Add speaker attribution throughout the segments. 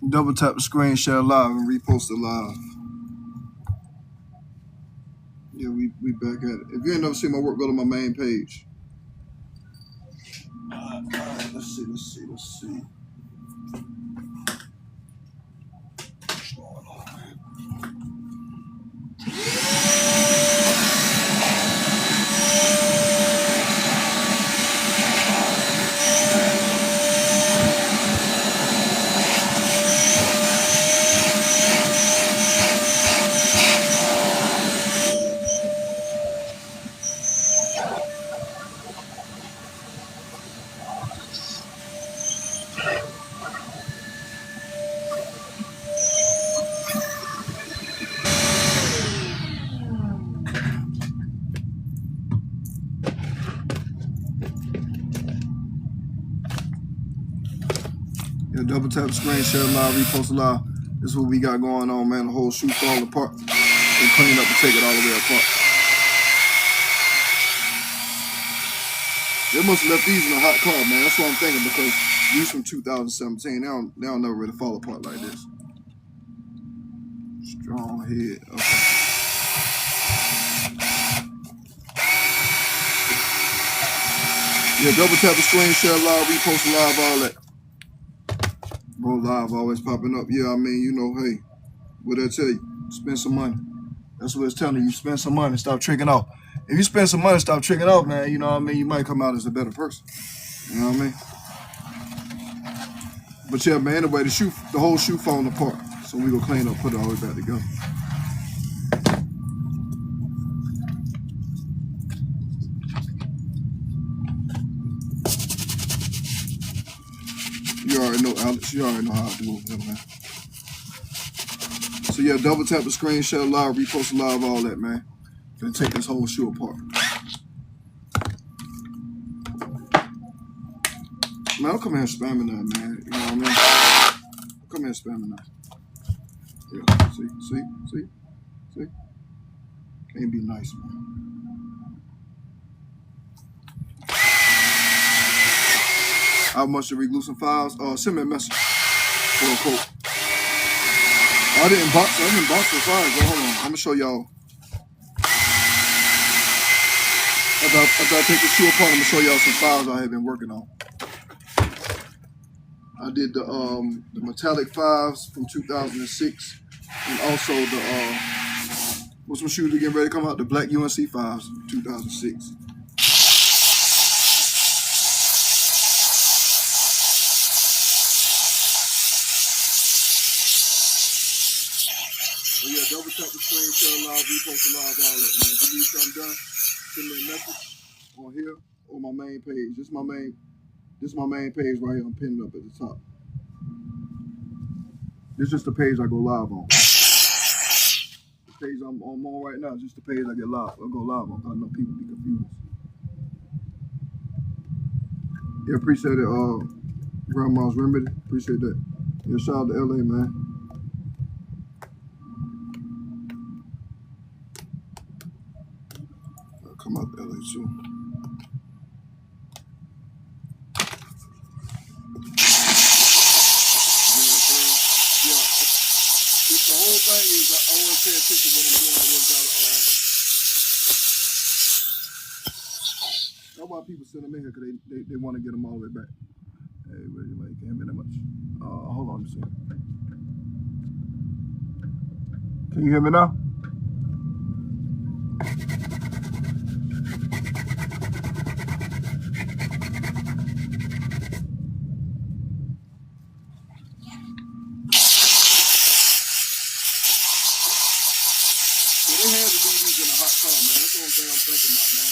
Speaker 1: Double tap the screen, share live, and repost it live. Yeah, we back at it. If you ain't never seen my work, go to my main page. All right, let's see. Yeah, double tap the screen, share live, repost live. This is what we got going on, man. The whole shoe falling apart. They clean up and take it all the way apart. They must have left these in a hot car, man. That's what I'm thinking, because these from 2017, they don't never really fall apart like this. Strong head. Okay. Yeah, double tap the screen, share live, repost live, all that. Bro, live always popping up. Yeah, I mean, you know, hey, what I tell you? Spend some money. That's what it's telling you. Spend some money, stop tricking off. If you spend some money, stop tricking off, man, you know what I mean? You might come out as a better person. You know what I mean? But yeah, man, anyway, the whole shoe falling apart. So we gonna clean up, put it all the way back together. You already know, Alex. You already know how to do it, man. So yeah, double tap the screen, share live, repost live, all that, man. Gonna take this whole shoe apart. Man, I'm coming here spamming that, man. You know what I mean? Come here spamming that. Yeah, see? Can't be nice, man. How much to reglue some files? Send me a message for a quote. I didn't box the files. Hold on. I'm gonna show y'all. After I take the shoe apart, I'm gonna show y'all some files I have been working on. I did the metallic fives from 2006, and also the what's some shoes we getting ready to come out? The black UNC fives, 2006. So yeah, double tap the screen, share live, repost live, all that, man. If you need something done, send me a message on here or my main page. This is my main page right here. I'm pinning up at the top. This is just the page I go live on. The page I'm on right now is just the page I go live on. I know people be confused. Yeah, appreciate it, Grandma's Remedy. Appreciate that. Yeah, shout out to LA, man. I'll come out to LA soon. The whole thing is I always pay attention to what I'm doing. I always gotta. That's why people send them in here, because they want to get them all the way back. Hey, wait, you can't hear me that much. Hold on, let me see. Can you hear me now? They had to leave these in a hot car, man. That's the only thing I'm thinking about, man.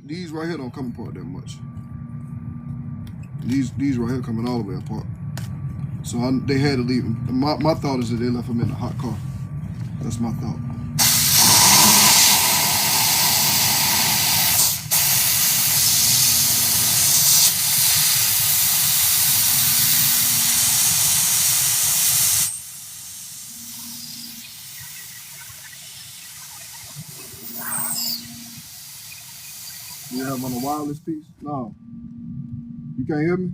Speaker 1: These right here don't come apart that much. These right here coming all the way apart. So they had to leave them. My thought is that they left them in a hot car. That's my thought. You have on a wireless piece? No. You can't hear me?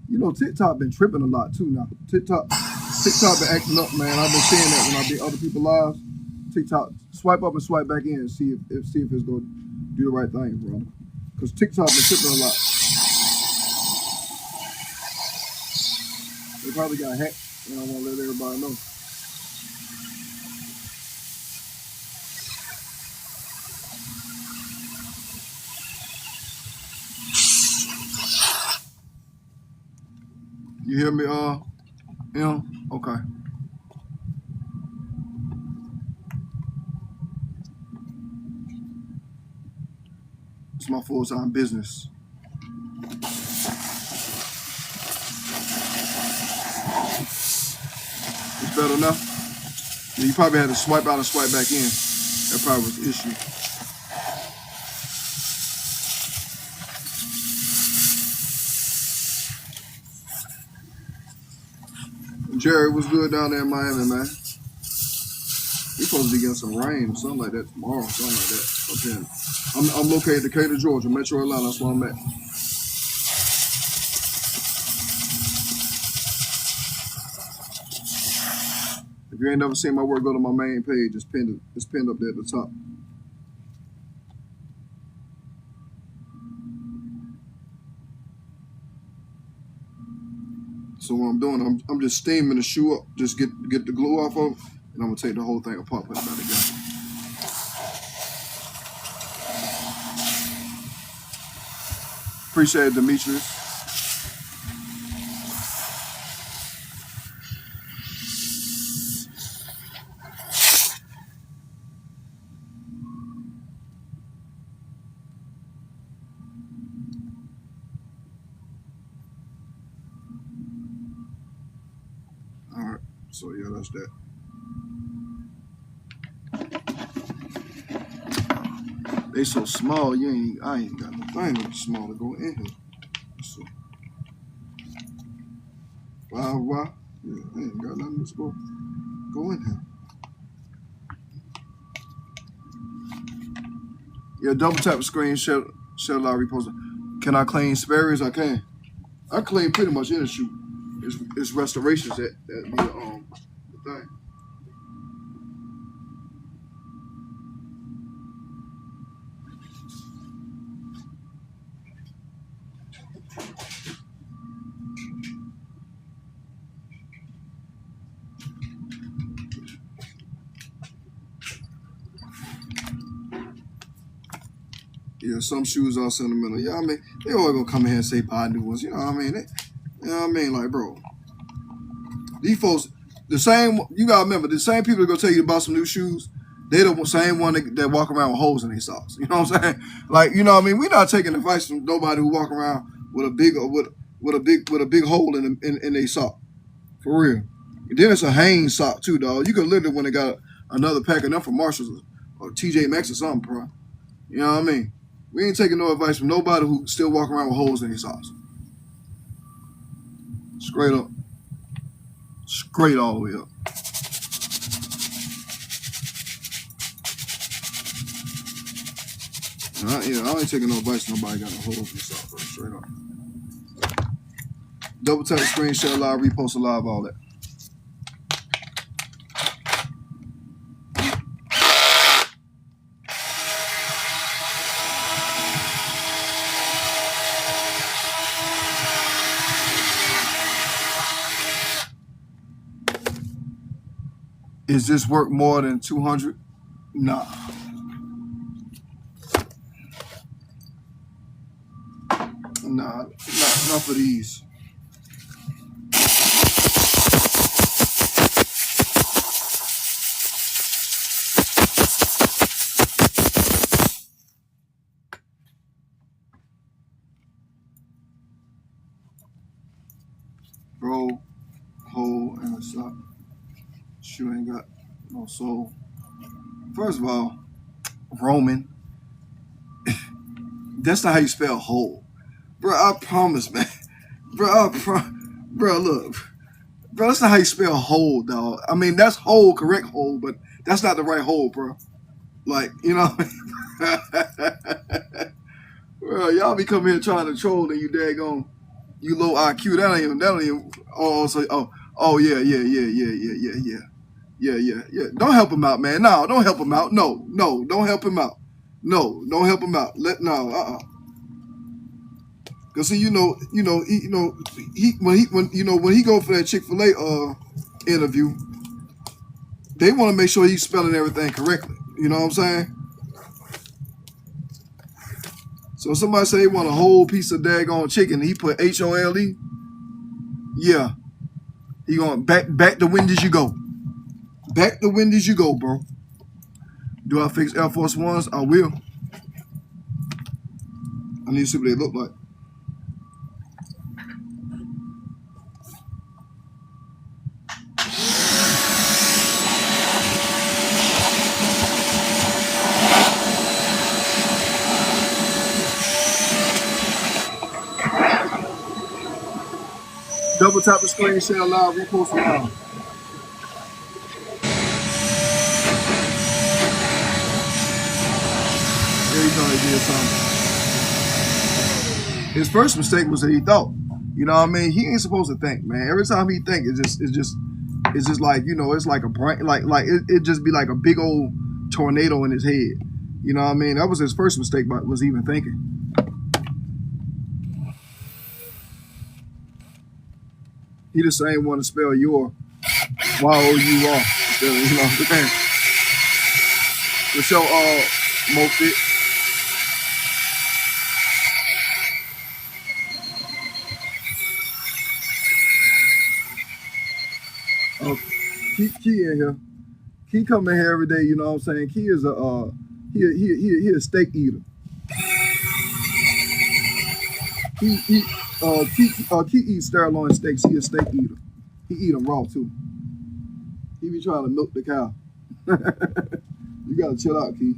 Speaker 1: You know, TikTok been tripping a lot too now. TikTok been acting up, man. I've been seeing that when I be other people lives. TikTok, swipe up and swipe back in and see if it's gonna do the right thing, bro. Cause TikTok been tripping a lot. They probably got hacked. And I don't want to let everybody know. You hear me, Okay. It's my full-time business. It's better now? Yeah, you probably had to swipe out and swipe back in. That probably was the issue. Jerry, what's good down there in Miami, man? We supposed to be getting some rain or something like that tomorrow, something like that. Up here. I'm located in Decatur, Georgia, Metro Atlanta. That's where I'm at. If you ain't never seen my work, go to my main page. It's pinned up there at the top. So what I'm doing, I'm just steaming the shoe up, just get the glue off of, and I'm gonna take the whole thing apart, put it back together. Appreciate it, Demetrius. All right, so yeah, that's that. They so small, I ain't got no thing small to go in here. So, why? Yeah, I ain't got nothing to go in here. Yeah, double tap the screen, share live repost. Can I clean Sperry's? I can. I clean pretty much any shoe. It's restorations that be the thing. Yeah, some shoes are sentimental. Yeah, I mean, they always gonna come in here and say buy new ones. You know what I mean? You know what I mean? Like, bro, these folks, the same. You gotta remember, the same people that gonna tell you about some new shoes. They the same one that walk around with holes in their socks. You know what I'm saying? Like, you know what I mean? We're not taking advice from nobody who walk around with a big hole in their sock. For real. And then it's a Hanes sock too, dog. You could literally when they got another pack of them from Marshalls or TJ Maxx or something, bro. You know what I mean? We ain't taking no advice from nobody who still walk around with holes in their socks. Straight up. Straight all the way up. I ain't taking no advice from nobody got no holes in their socks, bro. Straight up. Double tap the screen, share live, repost a live, all that. Is this work more than 200? Nah. Nah, not for these. Bro, hole in the sock. Shoe ain't got no soul. First of all, Roman. That's not how you spell hole. Bro, I promise, man. Bro, look. Bro, that's not how you spell hole, dog. I mean, that's hole, correct hole, but that's not the right hole, bro. Like, you know. Bro, y'all be coming here trying to troll and you daggone, you low IQ. That ain't even. Yeah. Don't help him out, man. No, don't help him out. No, don't help him out. No, don't help him out. Cause see, when he go for that Chick-fil-A interview, they want to make sure he's spelling everything correctly. You know what I'm saying? So if somebody say they want a whole piece of daggone chicken, he put HOLE. Yeah, he going back the wind as you go. Back the wind as you go, bro. Do I fix Air Force Ones? I will. I need to see what they look like. Double tap the screen, share live, repost live. There you go, he did something. His first mistake was that he thought. You know what I mean? He ain't supposed to think, man. Every time he think, it's just like, it's like a brain, it just be like a big old tornado in his head. You know what I mean? That was his first mistake, but was even thinking. He the same one to spell your Y-O-U-R. With your Mofit. Key in here. Key come in here every day, you know what I'm saying? Key is he a steak eater. Key eats sirloin steaks. He a steak eater. He eat them raw too. He be trying to milk the cow. You gotta chill out, Key.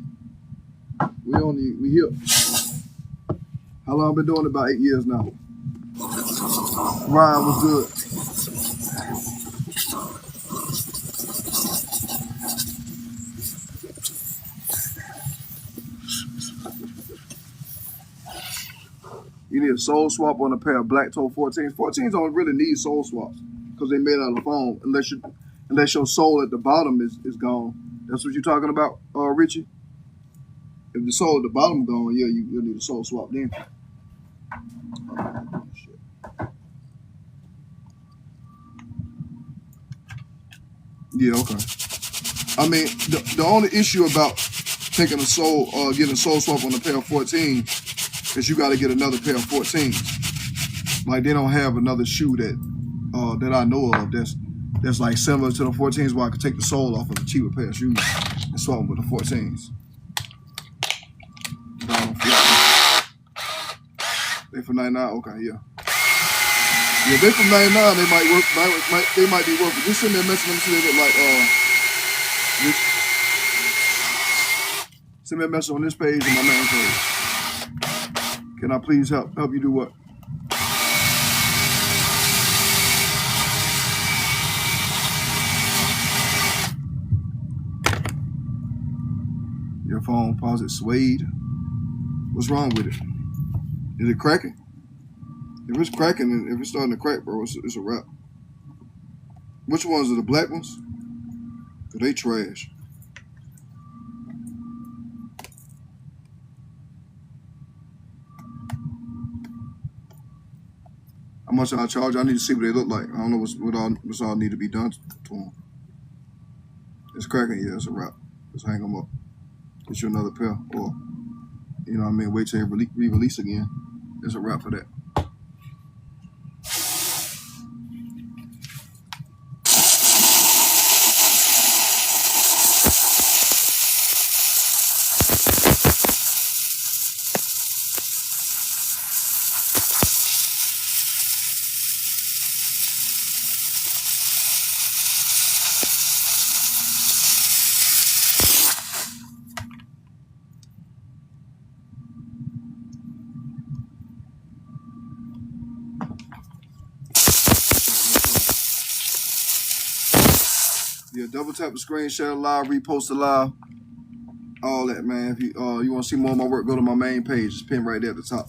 Speaker 1: We here. How long been doing it? About 8 years now. Ryan was good. You need a soul swap on a pair of black toe 14s. 14s don't really need soul swaps because they made out of foam. Unless your sole at the bottom is gone. That's what you're talking about, Richie? If the sole at the bottom gone, yeah, you'll need a soul swap then. Yeah, okay. I mean, the only issue about taking a soul, getting a soul swap on a pair of 14s is you got to get another pair of 14s. Like they don't have another shoe that I know of that's like similar to the 14s where I could take the sole off of a cheaper pair of shoes and swap them with the 14s. They from 99? Okay, yeah. Yeah, they from 99, they might work. They might be working. Just send me a message. Let me see what they look like. Send me a message on this page and my main page. Can I please help you do what? Your phone posit suede. What's wrong with it? Is it cracking? If it's cracking and if it's starting to crack, bro, it's a wrap. Which ones are the black ones? Cause they trash. How much I charge? I need to see what they look like. I don't know what's all need to be done to them. It's cracking, yeah, it's a wrap. Just hang them up. Get you another pair, or you know what I mean, wait till they re-release again. It's a wrap for that. Yeah, double tap the screen, share live, repost the live. all that, man. If you want to see more of my work, go to my main page. It's pinned right there at the top.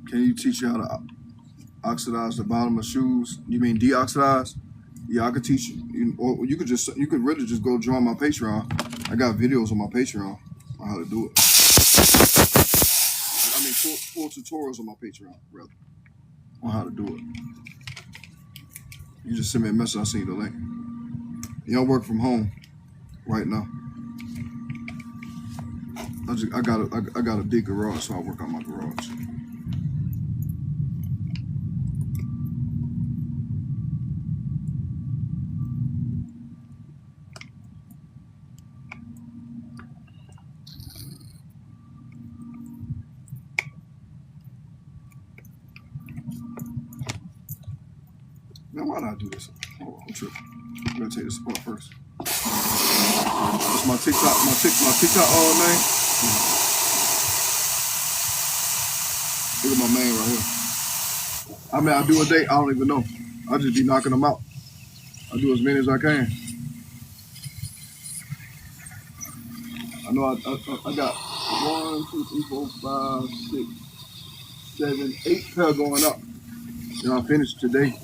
Speaker 1: Can you teach you how to oxidize the bottom of shoes? You mean deoxidize? Yeah, I could teach you. Or you could really just go join my Patreon. I got videos on my Patreon on how to do it. I mean, full tutorials on my Patreon, rather, on how to do it. You just send me a message. I'll send you the link. Yeah, I work from home right now. I got a big garage, so I work on my garage. Man, why did I do this? Hold on, I'm tripping. I'm gonna take this apart first. It's my TikTok name. Look at my man right here. I mean, I do a day, I don't even know. I just be knocking them out. I do as many as I can. I know I got 1, 2, 3, 4, 5, 6, 7, 8 pair going up. And I finished today.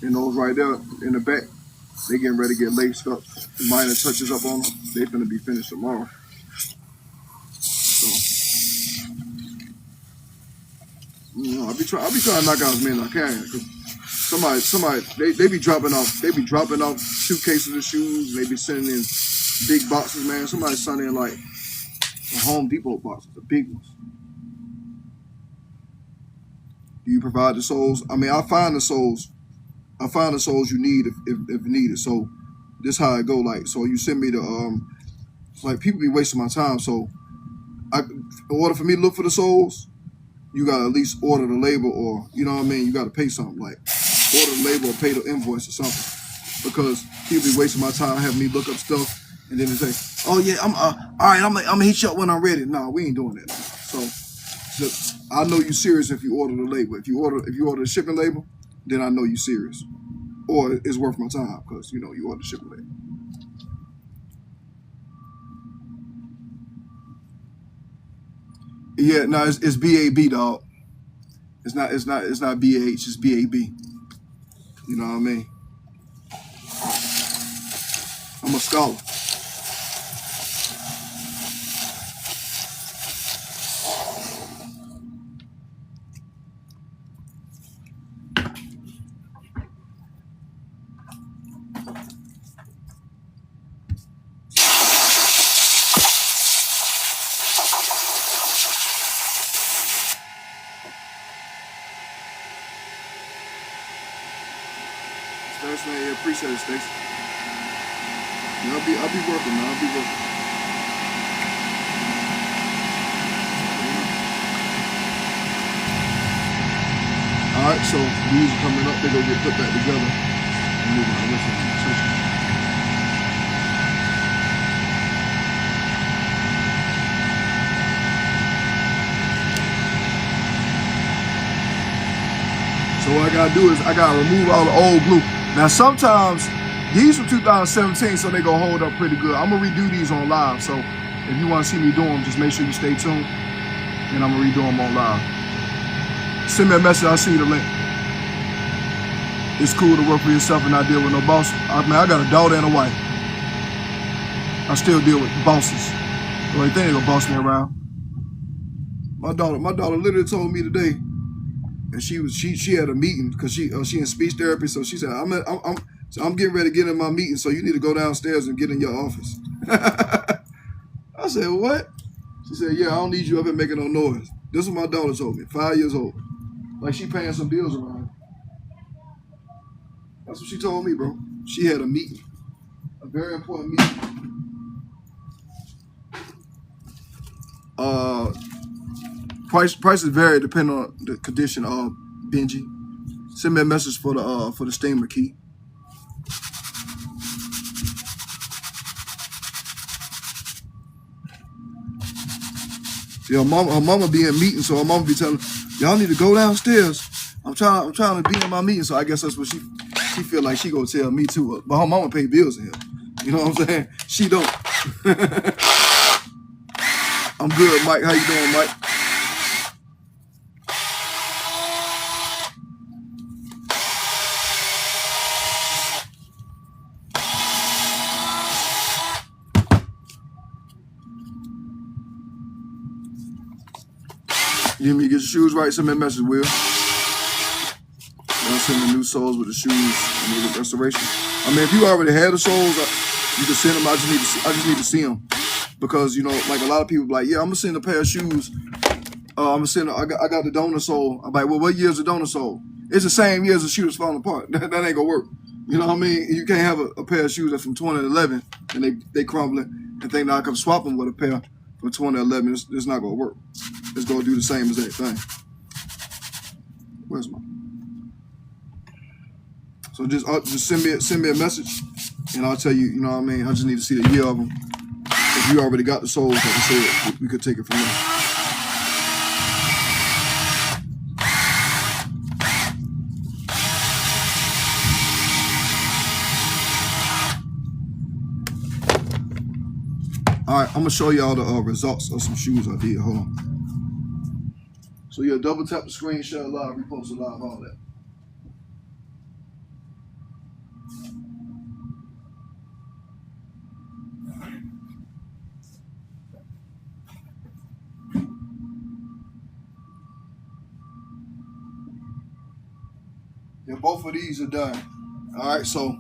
Speaker 1: And those right there in the back, they getting ready to get laced up. Minor touches up on them. They finna be finished tomorrow. So, you know, I be trying to knock out as many as I can. Cause somebody, they be dropping off suitcases of shoes. And they be sending in big boxes, man. Somebody sending in like the Home Depot boxes, the big ones. Do you provide the soles? I mean, I find the soles you need if needed. So this how I go. Like, so you send me the like people be wasting my time. So in order for me to look for the soles, you gotta at least order the label, or you know what I mean. You gotta pay something, like order the label or pay the invoice or something, because people be wasting my time having me look up stuff and then they say, oh yeah, I'm all right. I'm gonna hit you up when I'm ready. Nah, we ain't doing that. So I know you serious if you order the label. If you order the shipping label, then I know you serious, or it's worth my time because you know you order the shipping label. Yeah, no, it's BAB, dog. It's not BH. It's BAB. You know what I mean? I'm a scholar. Thanks, man. Yeah, appreciate it, Stacey. Yeah, I'll be working, man. I'll be working. All right, so these are coming up. They're gonna get put back together and move on. So what I gotta do is I gotta remove all the old glue. Now sometimes these were 2017, so they gonna hold up pretty good. I'm gonna redo these on live. So if you wanna see me do them, just make sure you stay tuned. And I'm gonna redo them on live. Send me a message, I'll send you the link. It's cool to work for yourself and not deal with no boss. I got a daughter and a wife. I still deal with bosses. The only thing they gonna boss me around. My daughter literally told me today, and she had a meeting because she in speech therapy. So she said, I'm getting ready to get in my meeting, so you need to go downstairs and get in your office. I said, what? She said, yeah, I don't need you up here making no noise. This is what my daughter told me, 5 years old. Like she paying some bills around. That's what she told me, bro. She had a meeting, a very important meeting. Prices vary depending on the condition. Benji, send me a message for the steamer key. Yeah, her mama be in meetings, so her mama be telling y'all need to go downstairs. I'm trying to be in my meeting, so I guess that's what she feel like she gonna tell me too. But her mama pay bills in here. You know what I'm saying? She don't. I'm good, Mike. How you doing, Mike? You need me to get your shoes right? Send me a message, Will. I'll send the new soles with the shoes and need a restoration. I mean, if you already had the soles, you can send them. I just need to see them, because you know, like a lot of people be like, yeah, I'm gonna send a pair of shoes. I'm gonna send. I got the donor sole. I'm like, well, what year is the donor sole? It's the same year as the shoe that's falling apart. That ain't gonna work. You know what I mean? You can't have a pair of shoes that's from 2011 and they crumbling and think that I can swap them with a pair from 2011. It's not gonna work. It's gonna do the same as that thing. Where's my? So just send me a message, and I'll tell you. You know what I mean? I just need to see the year of them. If you already got the soles, like I said, we could take it from there. All right, I'm gonna show y'all the results of some shoes I did. Hold on. So yeah, double tap the screen, share live, repost it live, all that. Yeah, both of these are done. All right, so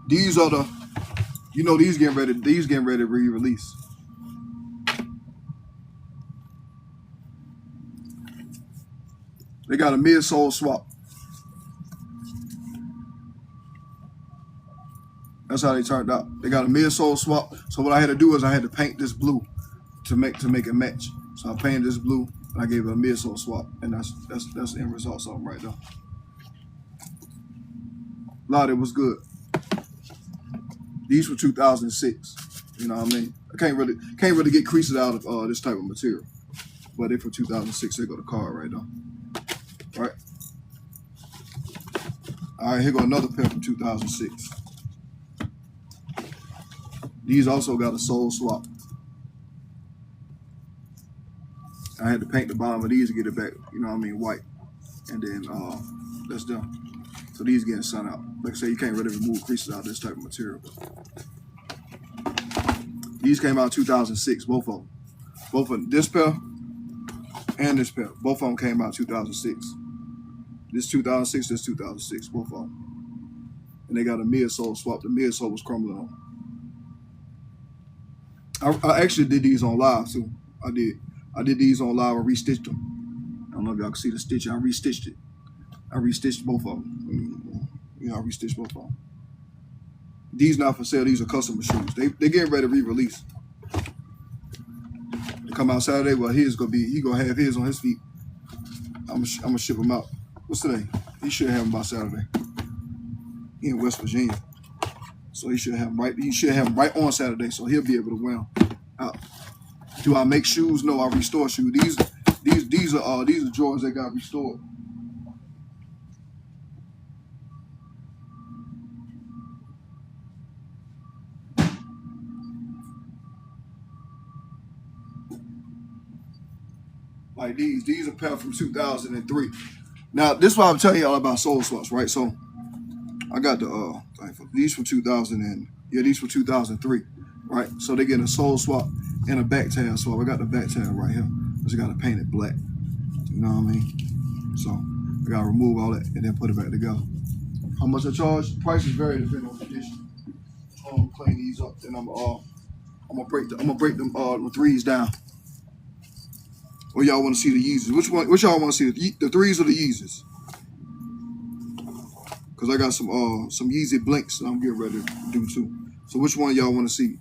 Speaker 1: these are the, you know, these getting ready to re-release. They got a midsole swap. That's how they turned out. They got a midsole swap. So what I had to do is I had to paint this blue to make it match. So I painted this blue and I gave it a midsole swap, and that's the end result. Something right there. Lot, it was good. These were 2006. You know what I mean? I can't really get creases out of this type of material. But they for 2006. They got a card right now. Right. All right, here go another pair from 2006. These also got a sole swap. I had to paint the bottom of these to get it back, you know what I mean, white. And then that's done. So these getting sun out. Like I say, you can't really remove creases out of this type of material. These came out in 2006, both of them. Both of them, this pair and this pair. Both of them came out in 2006. This 2006, this 2006, both of them. And they got a midsole swap. The midsole was crumbling on. I actually did these on live too. I did these on live and restitched them. I don't know if y'all can see the stitching. I restitched it. I restitched both of them. Yeah, I restitched both of them. These not for sale. These are customer shoes. They getting ready to re-release. They come out Saturday. Well, he gonna have his on his feet. I'm gonna ship them out. What's today? He should have them by Saturday. He in West Virginia, so he should have them right. He should have them right on Saturday, so he'll be able to wear them out. Do I make shoes? No, I restore shoes. These are drawers that got restored. Like these are a pair from 2003. Now this is what I'm telling y'all about sole swaps, right? So I got the these from 2000 and these from 2003, right? So they get a sole swap and a back tab swap. I got the back tab right here. I just got to paint it black. You know what I mean? So I gotta remove all that and then put it back together. How much I charge? Prices vary depending on condition. I'm gonna clean these up, and I'm gonna break them the threes down. Or y'all want to see the Yeezys? Which y'all want to see? The threes or the Yeezys? Cause I got some Yeezy blinks that I'm getting ready to do too. So which one y'all want to see?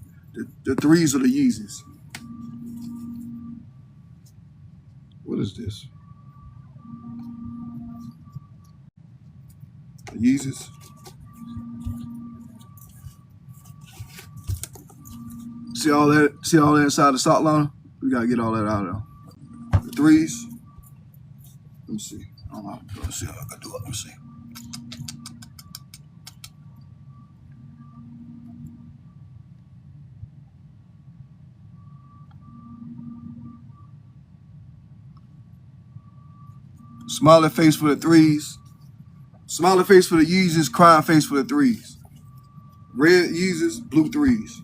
Speaker 1: The threes or the Yeezys? What is this? Yeezys. See all that? See all that inside the sock liner? We gotta get all that out of there. The threes. Let me see. I don't know. Let's see how I can do it. Let me see. Smiley face for the threes. Smiley face for the Yeezys. Crying face for the threes. Red Yeezys, blue threes.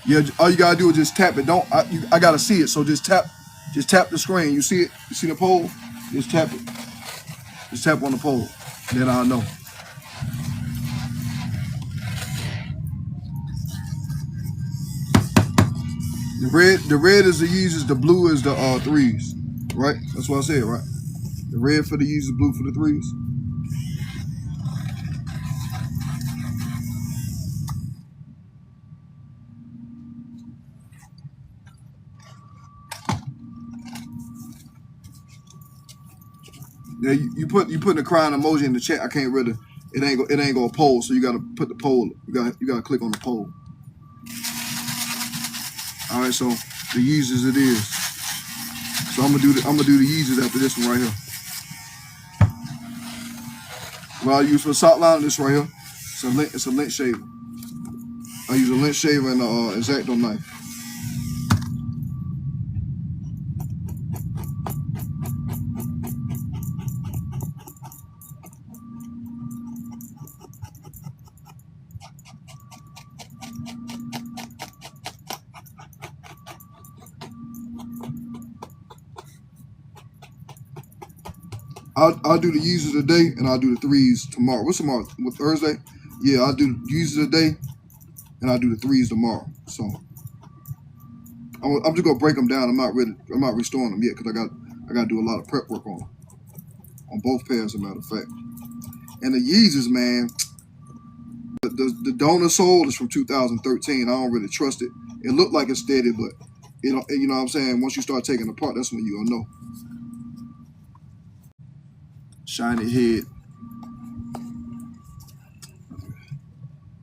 Speaker 1: Yeah, all you gotta do is just tap it. I gotta see it, so just tap the screen. You see it? You see the pole? Just tap it. Just tap on the pole. Then I'll know. The red is the Yeezys, the blue is the threes. Right? That's what I said, right? The red for the Yeezys, blue for the threes. Yeah, you put the crying emoji in the chat. I can't really. It ain't gonna poll. So you gotta put the poll. You gotta click on the poll. All right. So the Yeezys it is. So I'm gonna do the Yeezys after this one right here. What I use for sock line, this right here. It's a lint shaver. I use a lint shaver and an X-Acto knife. I'll do the Yeezys today and I'll do the threes tomorrow. What's tomorrow? What, Thursday? Yeah, I'll do the Yeezys today and I'll do the threes tomorrow. So I'm just gonna break them down. I'm not restoring them yet because I got to do a lot of prep work on both pairs, as a matter of fact. And the Yeezys, man, the donor sole is from 2013. I don't really trust it. It looked like it's steady, but you know what I'm saying. Once you start taking it apart, that's when you'll know. Shiny head.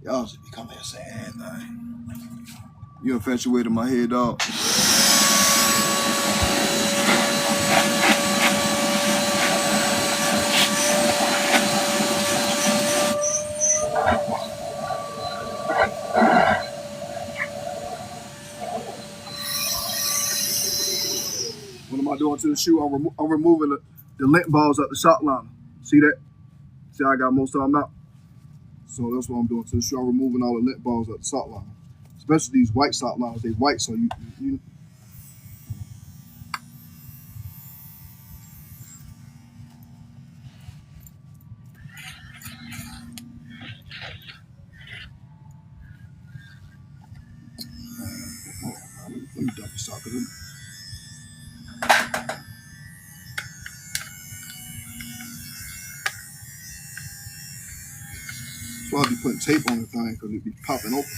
Speaker 1: Y'all should be coming here saying anything. You infatuated my head, dog. What am I doing to the shoe? I'm removing the lint balls out the sock liner. See that? See how I got most of them out? So that's what I'm doing to the shoe. I'm removing all the lint balls out the sock liner. Especially these white sock liners. They white, so you let me dump the sock in. So I'll be putting tape on the thing because it be popping open.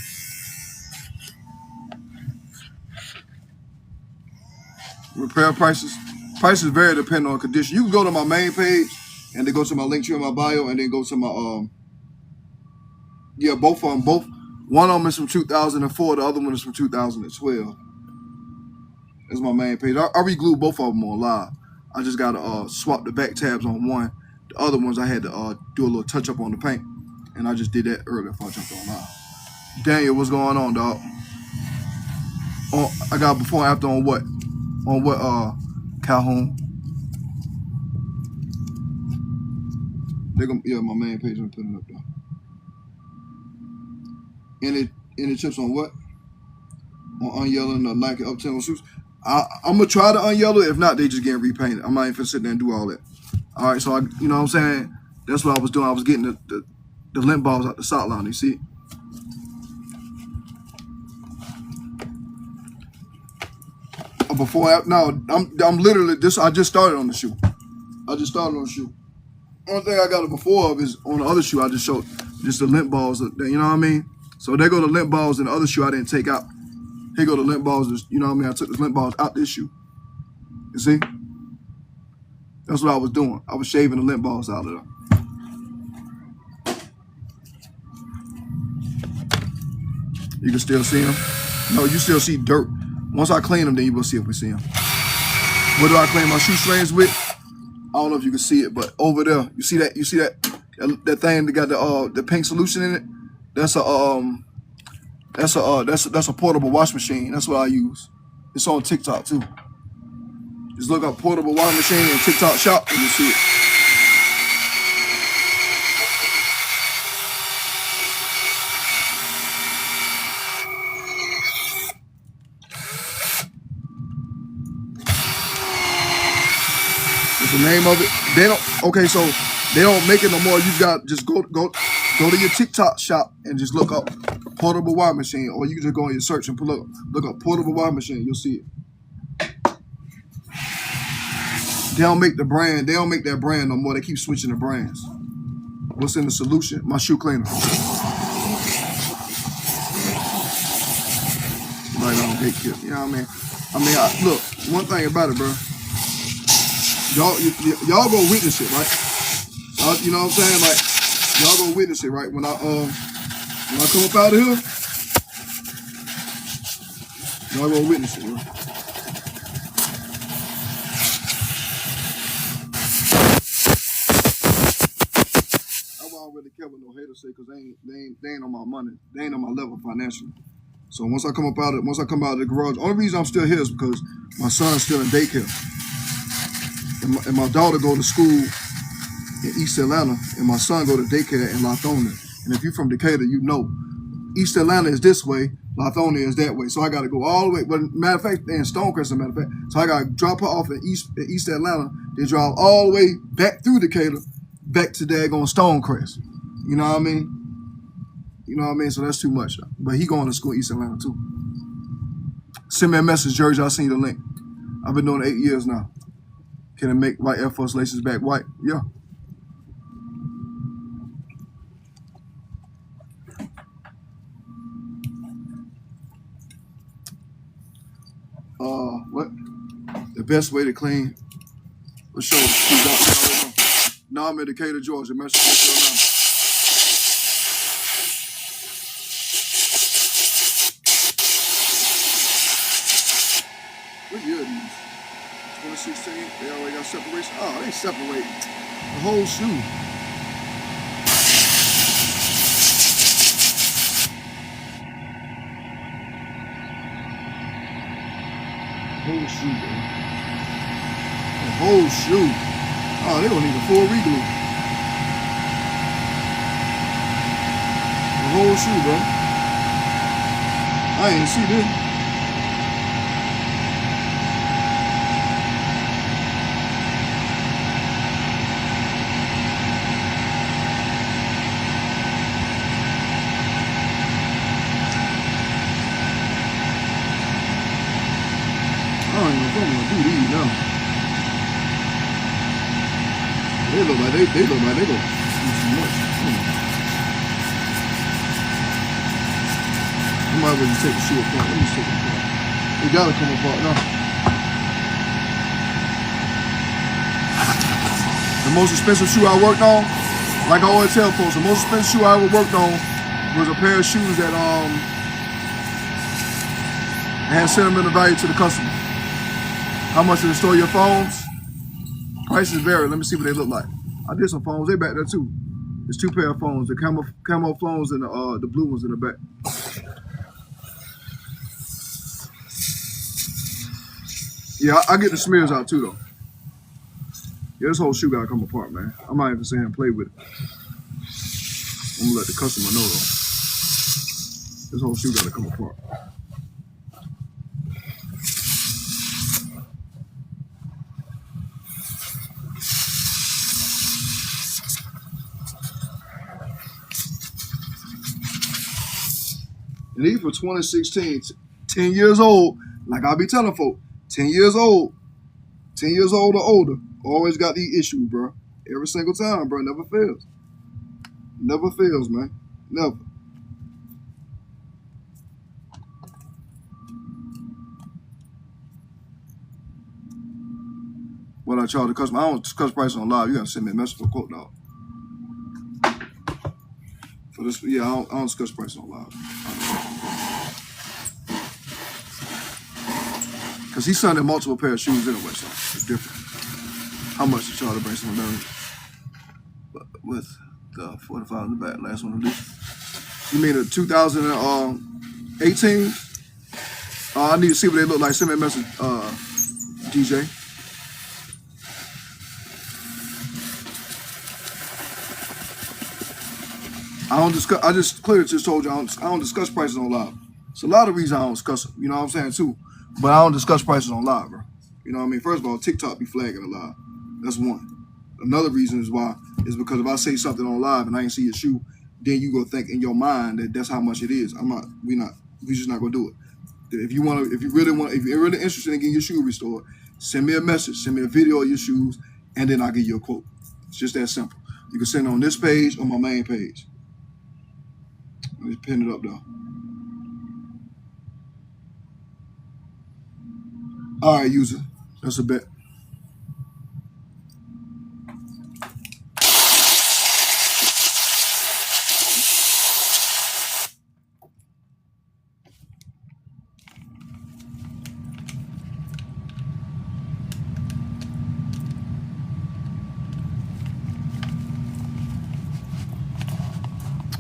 Speaker 1: Repair prices. Prices vary depending on condition. You can go to my main page and then go to my link tree in my bio and then go to my yeah, both of them. One of them is from 2004. The other one is from 2012. That's my main page. I re-glued both of them on live. I just gotta swap the back tabs on one. The other ones I had to do a little touch up on the paint, and I just did that earlier before I jumped on live. Daniel, what's going on, dog? I got before and after on what? On what? Calhoun. They're gonna my main page. I'm putting it up there. Any tips on what? On unyelling the Nike Uptempo shoes? I'm gonna try to unyellow it. If not, they just getting repainted. I'm not even gonna sit there and do all that. All right, so you know what I'm saying? That's what I was doing. I was getting the lint balls out the sock line. You see? I'm literally this. I just started on the shoe. Only thing I got it before of is on the other shoe. I just showed Just the lint balls, you know what I mean? So there go the lint balls in the other shoe I didn't take out. Here go the lint balls, you know what I mean? I took the lint balls out this shoe. You see? That's what I was doing. I was shaving the lint balls out of them. You can still see them? No, you still see dirt. Once I clean them, then you will see if we see them. What do I clean my shoe strings with? I don't know if you can see it, but over there, you see that? You see that thing that got the pink solution in it? That's a portable wash machine. That's what I use. It's on TikTok too. Just look up portable wash machine in TikTok shop and you see it. What's the name of it? They don't. Okay, so they don't make it no more. You got just go to your TikTok shop and just look up portable wash machine, or you can just go on your search and look up portable wash machine. You'll see it. They don't make the brand. They don't make that brand no more. They keep switching the brands. What's in the solution? My shoe cleaner. Right on big kit. You know what I mean? Look. One thing about it, bro. Y'all go witness it, right? You know what I'm saying? Like, y'all go witness it, right? When I come up out of here, y'all go witness it, bro. I don't really care what no haters say because they ain't on my money. They ain't on my level financially. So once I come out of the garage, only reason I'm still here is because my son's still in daycare. And my daughter go to school in East Atlanta, and my son go to daycare in Lithonia. And if you're from Decatur, you know East Atlanta is this way, Lithonia is that way. So I got to go all the way. But matter of fact, they're in Stonecrest, matter of fact. So I got to drop her off in East Atlanta. They drive all the way back through Decatur, back to daggone Stonecrest. You know what I mean? You know what I mean? So that's too much. But he going to school in East Atlanta too. Send me a message, George. I'll send you the link. I've been doing it 8 years now. Can it make white Air Force laces back white? Yeah. What? The best way to clean? For sure. No, I'm in Decatur, Georgia. What year are these? 2016, they already got separation. Oh, they separate the whole shoe. Whole shoe, bro. The whole shoe. Oh, they gonna need a full reglue. The whole shoe, bro. I ain't see this. I don't even know if I'm gonna do these now. They look like they gonna do too much. I might as well just take the shoe apart. Let me take it apart. It gotta come apart now. The most expensive shoe I worked on, like I always tell folks, the most expensive shoe I ever worked on was a pair of shoes that had sentimental value to the customer. How much to store your phones? Prices vary. Let me see what they look like. I did some phones. They back there too. There's two pair of phones. The camo phones and the blue ones in the back. Yeah, I get the smears out too though. Yeah, this whole shoe gotta come apart, man. I might even sit here and play with it. I'm gonna let the customer know though. This whole shoe gotta come apart. And these for 2016, 10 years old, like I be telling folk, 10 years old or older, always got these issues, bro. Every single time, bro, never fails. Never fails, man. Never. What I charge the customer, I don't discuss price on live. You gotta send me a message for a quote, dog. For this, yeah, I don't discuss price on live. Because he's selling multiple pair of shoes anyway, so it's different. How much to charge to bring some down with the 45 in the back? Last one to do. You mean the 2018? I need to see what they look like. Send me a message, DJ. I don't discuss. I just clearly just told you I don't discuss prices on live. It's a lot of reasons I don't discuss them. You know what I'm saying too. But I don't discuss prices on live, bro. You know what I mean? First of all, TikTok be flagging a live. That's one. Another reason is why is because if I say something on live and I ain't see your shoe, then you go think in your mind that that's how much it is. We just not gonna do it. If you're really interested in getting your shoe restored, send me a message, send me a video of your shoes, and then I'll give you a quote. It's just that simple. You can send it on this page or my main page. Let me pin it up though. All right, user. That's a bet.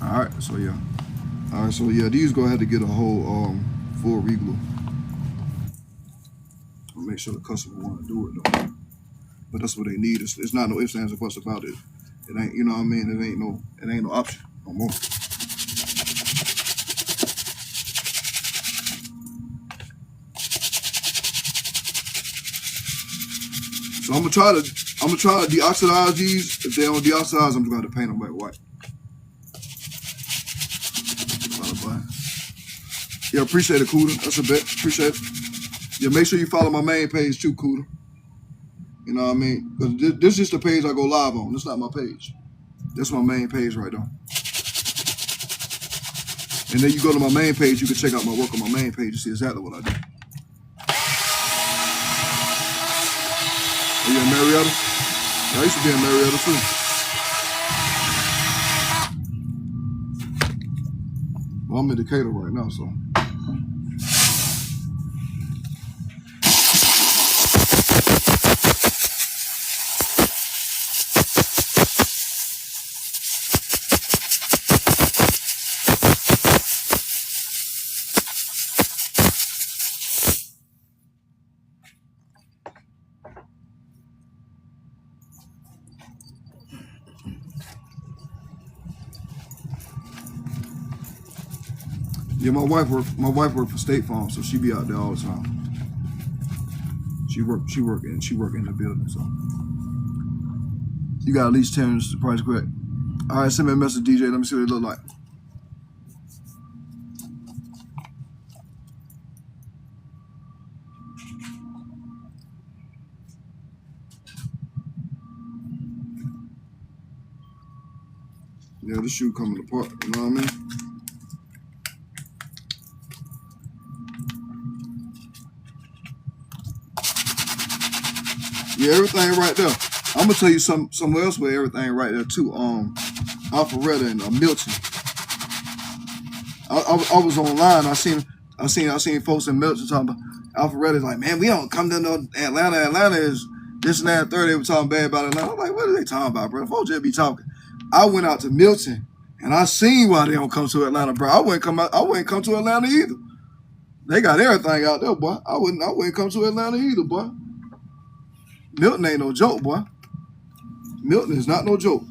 Speaker 1: All right, so yeah. All right, so yeah, these go ahead to get a whole full reglue. I'll make sure the customer want to do it though. But that's what they need. It's not no ifs, ands, or buts about it. It ain't, you know what I mean? It ain't no option no more. So I'm gonna try to deoxidize these. If they don't deoxidize, I'm just gonna paint them white. Yeah, appreciate it, Cooter. That's a bet. Appreciate it. Yeah, make sure you follow my main page too, Cooter. You know what I mean? Because this is just the page I go live on. This is not my page. That's my main page right there. And then you go to my main page, you can check out my work on my main page and see exactly what I do. Are you in Marietta? Yeah, I used to be in Marietta too. Well, I'm in Decatur right now, so. Yeah, my wife worked for State Farm, so she be out there all the time. She work in the building, so you got at least 10 minutes to price correct. All right, send me a message, DJ. Let me see what it look like. Yeah, this shoe coming apart. You know what I mean? Yeah, everything right there. I'm gonna tell you somewhere else where everything right there too. Alpharetta and Milton. I was online. I seen folks in Milton talking about Alpharetta's like, man, we don't come to no Atlanta. Atlanta is this and that and third. They were talking bad about Atlanta. I'm like, what are they talking about, bro? Folks just be talking. I went out to Milton and I seen why they don't come to Atlanta, bro. I wouldn't come to Atlanta either. They got everything out there, boy. I wouldn't come to Atlanta either, boy. Milton ain't no joke, boy. Milton is not no joke. I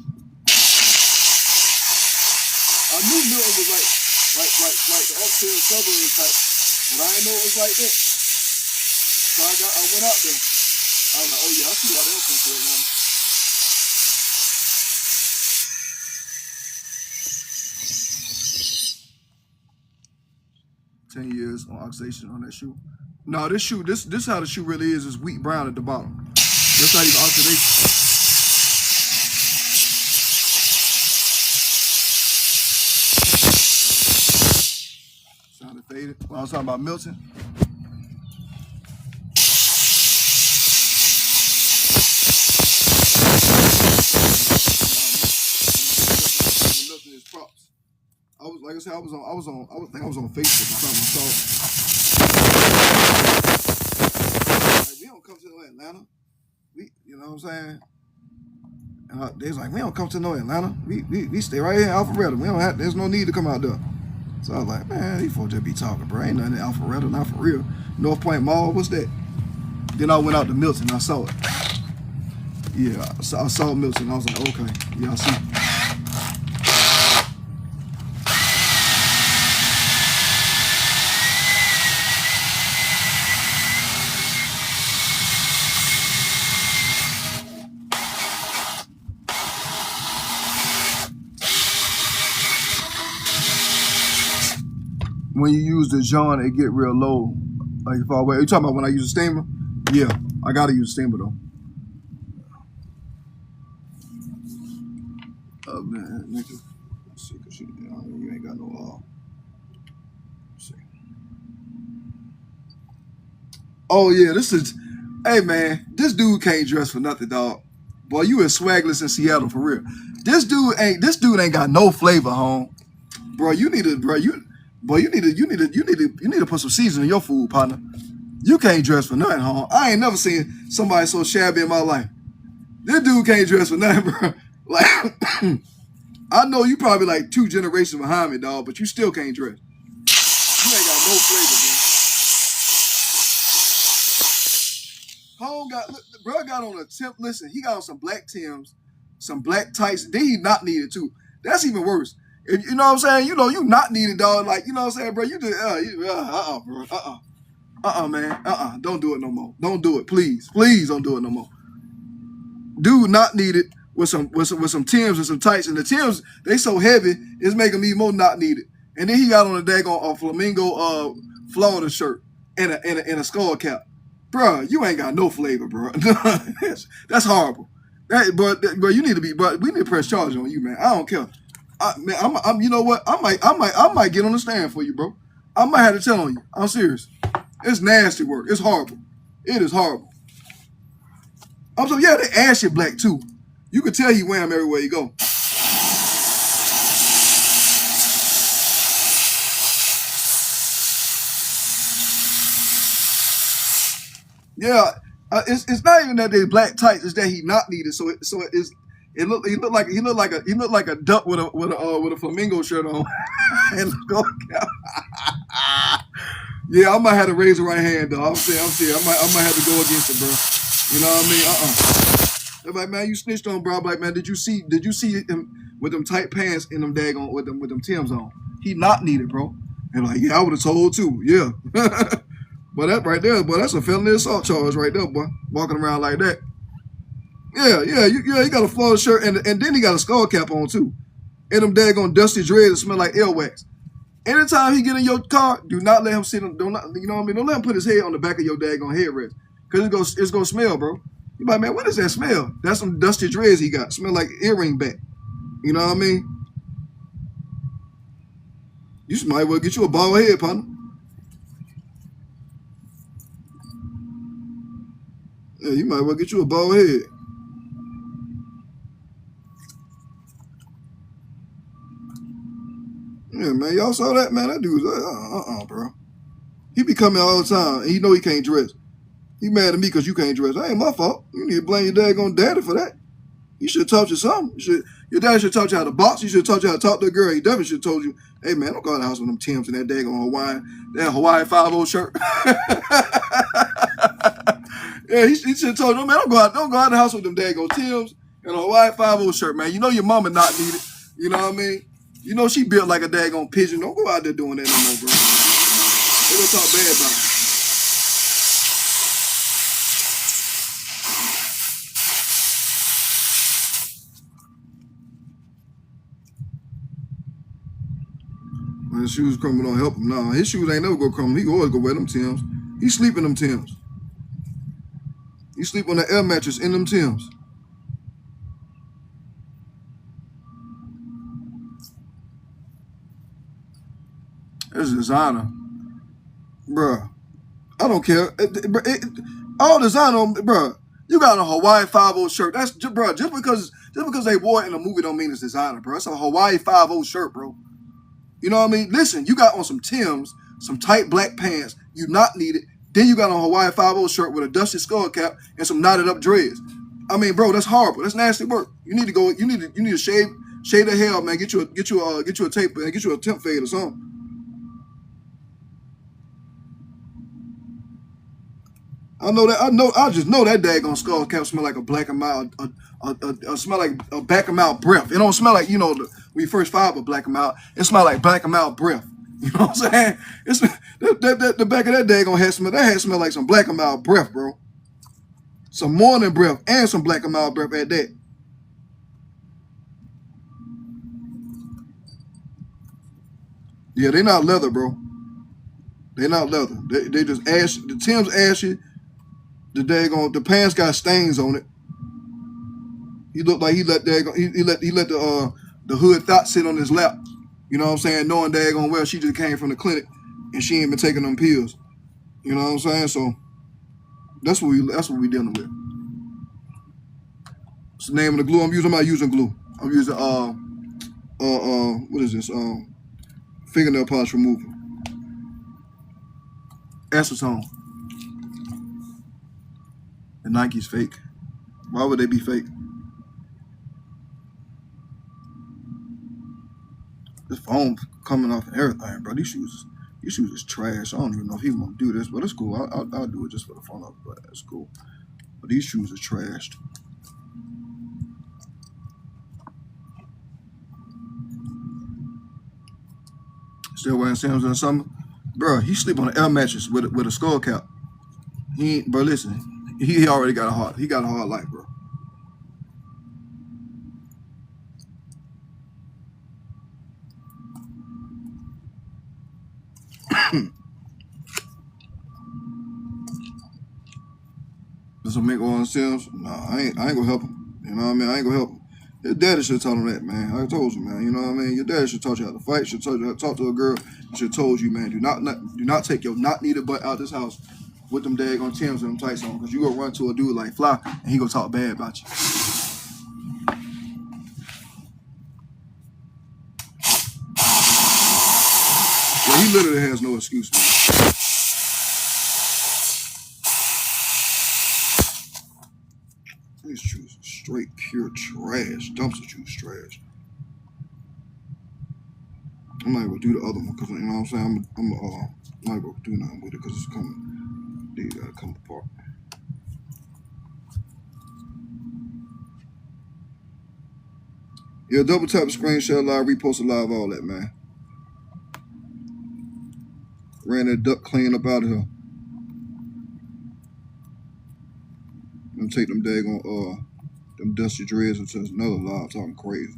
Speaker 1: knew Milton was like the upstairs suburb type, but I didn't know it was like that. So I went out there. I was like, oh yeah, I see why they don't come to Atlanta. 10 years on oxidation on that shoe. No, this shoe, this how the shoe really is wheat brown at the bottom. That's not even oxidation. Sounded faded. When I was talking about Milton. Milton is props. I was like I said, I think I was on Facebook or something. So like, we don't come to no Atlanta. You know what I'm saying? And they was like, we don't come to no Atlanta. We stay right here in Alpharetta. We don't have. There's no need to come out there. So I was like, man, these folks just be talking, bro. Ain't nothing in Alpharetta, not for real. North Point Mall, what's that? Then I went out to Milton. I saw it. Yeah, I saw Milton. I was like, okay, yeah, I see. When you use the John, it get real low. Like if I wait, you talking about when I use a steamer? Yeah, I gotta use a steamer though. Oh man, nigga. Let's see, cause you ain't got no let's see. Oh yeah, this is. Hey man, this dude can't dress for nothing, dog. Boy, you is swagless in Seattle for real. This dude ain't got no flavor, home. Bro, you need to put some seasoning in your food, partner. You can't dress for nothing, home. I ain't never seen somebody so shabby in my life. This dude can't dress for nothing, bro. Like, I know you probably like 2 generations behind me, dog, but you still can't dress. You ain't got no flavor, man. Bro got on a tip. Listen, he got on some black Timbs, some black tights. Then he not needed too. That's even worse. If, you know what I'm saying? You know, you not needed, dog. Like, you know what I'm saying, bro? You just, bro. Man. Don't do it no more. Don't do it, please. Please don't do it no more. Dude not needed with some Timbs and some tights. And the Timbs, they so heavy, it's making me more not needed. And then he got on a daggone Flamingo Florida shirt and a skull cap. Bro, you ain't got no flavor, bro. That's horrible. But you need to be. But we need to press charge on you, man. I don't care. I'm. You know what? I might get on the stand for you, bro. I might have to tell on you. I'm serious. It's nasty work. It's horrible. It is horrible. I'm so yeah. They ass you black too. You can tell he wear them everywhere you go. Yeah, it's not even that they black tights. It's that he not needed. So it is. He looked like a duck with a flamingo shirt on. And yeah, I might have to raise the right hand though. I'm saying I might have to go against it, bro. You know what I mean? They're like, man, you snitched on bro. I'm like, man, did you see him with them tight pants and them daggone with them Timbs on? He not needed, bro. And like, yeah, I would have told too. Yeah. But that right there, boy, that's a felony assault charge right there, boy. Walking around like that. Yeah, he got a Florida shirt and then he got a skull cap on too. And them daggone dusty dreads that smell like air wax. Anytime he get in your car, do not let him sit on, you know what I mean? Don't let him put his head on the back of your daggone headrest. Cause it's gonna smell, bro. You like, man, what is that smell? That's some dusty dreads he got. Smell like earring back. You know what I mean? You might well get you a bald head, partner. Yeah, you might well get you a bald head. Yeah, man, y'all saw that, man. That dude's bro. He be coming all the time, and he know he can't dress. He mad at me because you can't dress. That ain't my fault. You need to blame your daggone daddy for that. He should have taught you something. Your dad should have taught you how to box. He should have taught you how to talk to a girl. He definitely should have told you, hey, man, don't go out the house with them Timbs and that daggone Hawaii 5-0 shirt. Yeah, he should have told you, man, don't go out the house with them daggone Timbs and a Hawaii 5-0 shirt, man. You know your mama not needed. You know what I mean? You know she built like a daggone pigeon. Don't go out there doing that no more, bro. They gonna talk bad about you. When his shoes crumble, don't help him. No, his shoes ain't never gonna crumble. He always go wear them Timbs. He sleep in them Timbs. He sleep on the air mattress in them Timbs. It's designer, bruh. I don't care. All designer, bruh. You got a Hawaii 5-0 shirt. That's bruh. Just because they wore it in a movie don't mean it's designer, bro. It's a Hawaii 5-0 shirt, bro. You know what I mean? Listen, you got on some Timbs, some tight black pants. You not need it. Then you got on a Hawaii 5-0 shirt with a dusty skull cap and some knotted up dreads. I mean, bro, that's horrible. That's nasty work. You need to go. You need to shave the hair, man. Get you a tape and get you a temp fade or something. I just know that daggone skull cap smell like a black and mild, smell like a black and mild breath. It don't smell like, when you first filed with black and mild, it smell like black and mild breath. You know what I'm saying? It's the back of that daggone head smell like some black and mild breath, bro. Some morning breath and some black and mild breath at that. Yeah, they not leather, bro. They not leather. They just ashy. The Tim's ashy. The pants got stains on it. He looked like he let the hood thought sit on his lap. You know what I'm saying? Knowing daggone well she just came from the clinic and she ain't been taking them pills. You know what I'm saying? So that's what we dealing with. What's the name of the glue I'm using? I'm not using glue. I'm using what is this? Fingernail polish remover. Acetone. The Nike's fake. Why would they be fake? This foam coming off and everything, bro. These shoes is trash. I don't even know if he want to do this, but it's cool. I'll do it just for the fun of it, but it's cool. But these shoes are trashed. Still wearing Sam's in the summer, bro. He sleep on an air mattress with a skull cap. He ain't, bro. Listen, he already got a hard. He got a hard life, bro. This will make all sense. Nah, I ain't gonna help him. You know what I mean? I ain't gonna help him. His daddy should have taught him that, man. I told you, man. You know what I mean? Your daddy should taught you how to fight. Should taught you how to talk to a girl. Should have told you, man. Do not take your not needed butt out this house with them daggone Timbs and them tights on, because you gonna run to a dude like Fly and he gonna talk bad about you. Well, he literally has no excuse, man. These shoes are straight pure trash. Dumpster shoes trash. I'm not gonna do the other one because, you know what I'm saying, I'm not gonna do nothing with it because it's coming. They gotta come apart. Yeah, double tap the screen, share live, repost live, all that, man. Ran that duck clean up out of here. I'm gonna take them daggone them dusty dreads into another live talking crazy.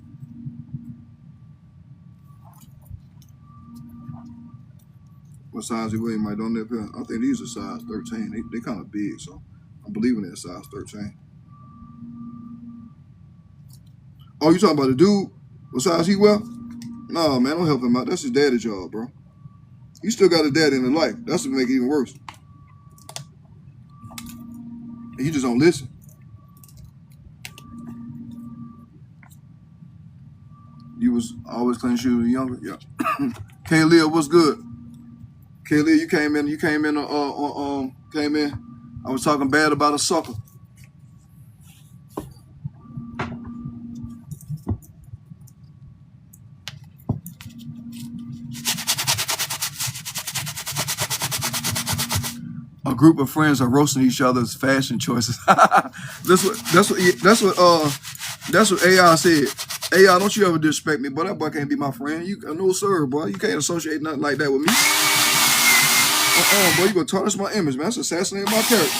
Speaker 1: What size he weigh, Mike? Don't nip here. I think these are size 13. They kind of big, so I'm believing they're size 13. Oh, you talking about the dude? What size he wear? Nah, man, don't help him out. That's his daddy's job, bro. He still got a daddy in his life. That's what make it even worse. And he just don't listen. You was always clean shoes when you were younger? Yeah. Kaylia, what's good? Kaylia, you came in. I was talking bad about a sucker. A group of friends are roasting each other's fashion choices. That's what AI said. AI, don't you ever disrespect me, boy. That boy can't be my friend. No sir, boy. You can't associate nothing like that with me. Boy, you gonna tarnish my image, man. That's assassinating my character.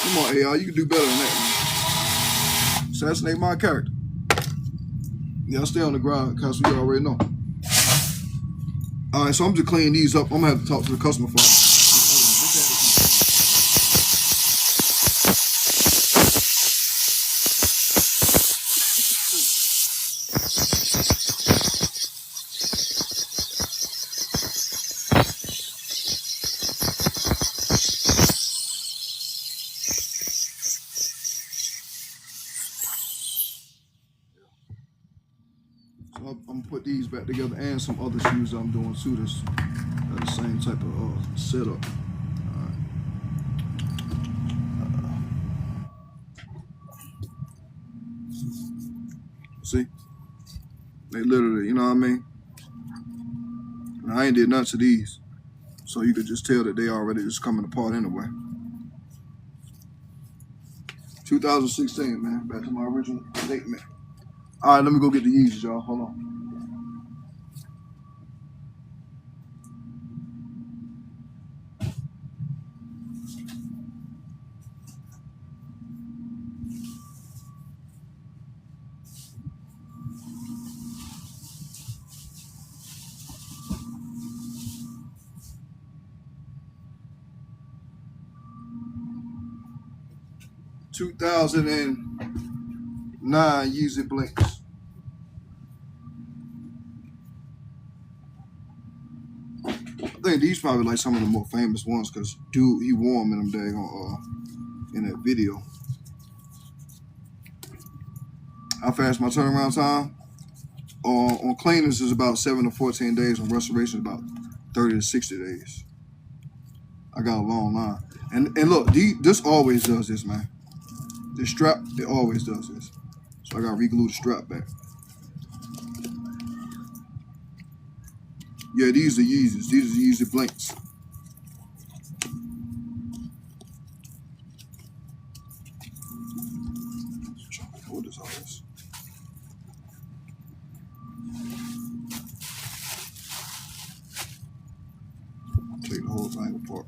Speaker 1: Come on, AI, you can do better than that, man. Assassinate my character. Yeah, I'll stay on the ground because we already know. All right, so I'm just cleaning these up. I'm gonna have to talk to the customer for it. together, and some other shoes I'm doing too. That's the same type of setup. See, they literally, you know what I mean? Now, I ain't did none to these, so you could just tell that they already just coming apart anyway. 2016, man. Back to my original date, man. All right, let me go get the Yeezys, y'all. Hold on. 2009 Yeezy Blinks. I think these probably like some of the more famous ones because dude, he wore them in them daggone in that video. How fast my turnaround time? On cleaners is about 7 to 14 days. On restoration is about 30 to 60 days. I got a long line. And look, this always does this, man. This strap, it always does this. So I gotta re-glue the strap back. Yeah, these are Yeezys. These are Yeezy Blinks. What is all this? Take the whole thing apart.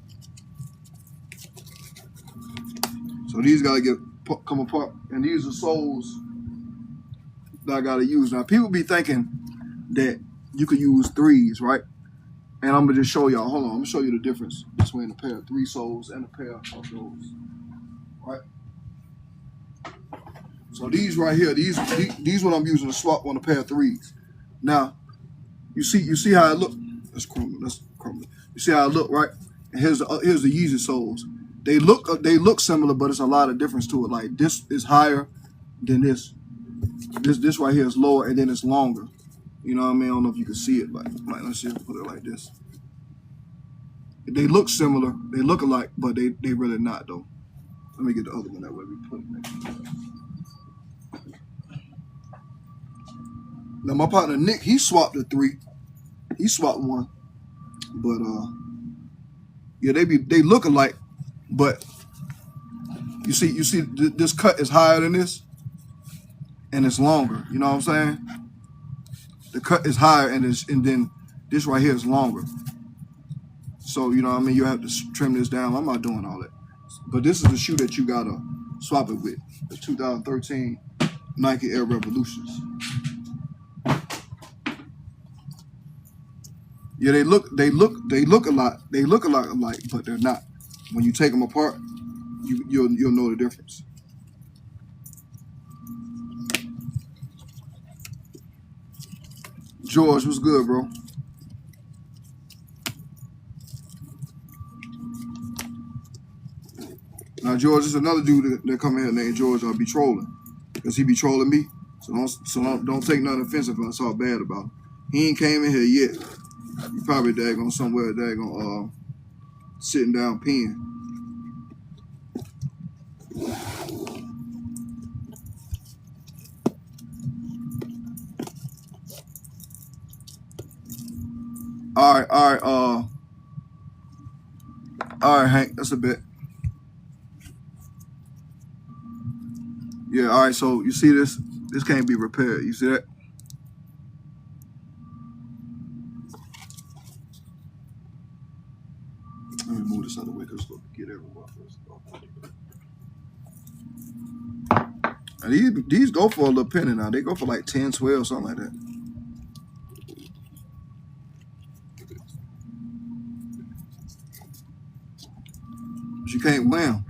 Speaker 1: So these gotta come apart, and these are soles that I gotta use. Now people be thinking that you could use 3s, right? And I'm gonna just show y'all. Hold on, I'm gonna show you the difference between a pair of 3 soles and a pair of those, right? So these right here, these what I'm using to swap on a pair of 3s. Now, you see how it look. Let's crumble. You see how it look, right? And here's the Yeezy soles. They look similar, but it's a lot of difference to it. Like this is higher than this. This right here is lower, and then it's longer. You know what I mean? I don't know if you can see it, but like let's see if I put it like this. They look similar, they look alike, but they really not though. Let me get the other one that way we put it next to it. Now my partner Nick, he swapped a 3. He swapped one. But yeah, they look alike, but you see this cut is higher than this, and it's longer. You know what I'm saying? The cut is higher, and then this right here is longer. So you know what I mean. You have to trim this down. I'm not doing all that. But this is the shoe that you gotta swap it with. The 2013 Nike Air Revolutions. Yeah, they look a lot. They look a lot alike, but they're not. When you take them apart, you'll know the difference. George, what's good, bro? Now George is another dude that come in here named George. I'll be trolling, cause he be trolling me. So don't take nothing offensive if I talk bad about him. He ain't came in here yet. He probably daggone somewhere daggone sitting down peeing. All right, Hank, that's a bit. Yeah, all right, so you see this? This can't be repaired. You see that? Let me move this out of the way because it'll get everywhere first. And these go for a little penny now. They go for like 10, 12, something like that. But you can't wear them.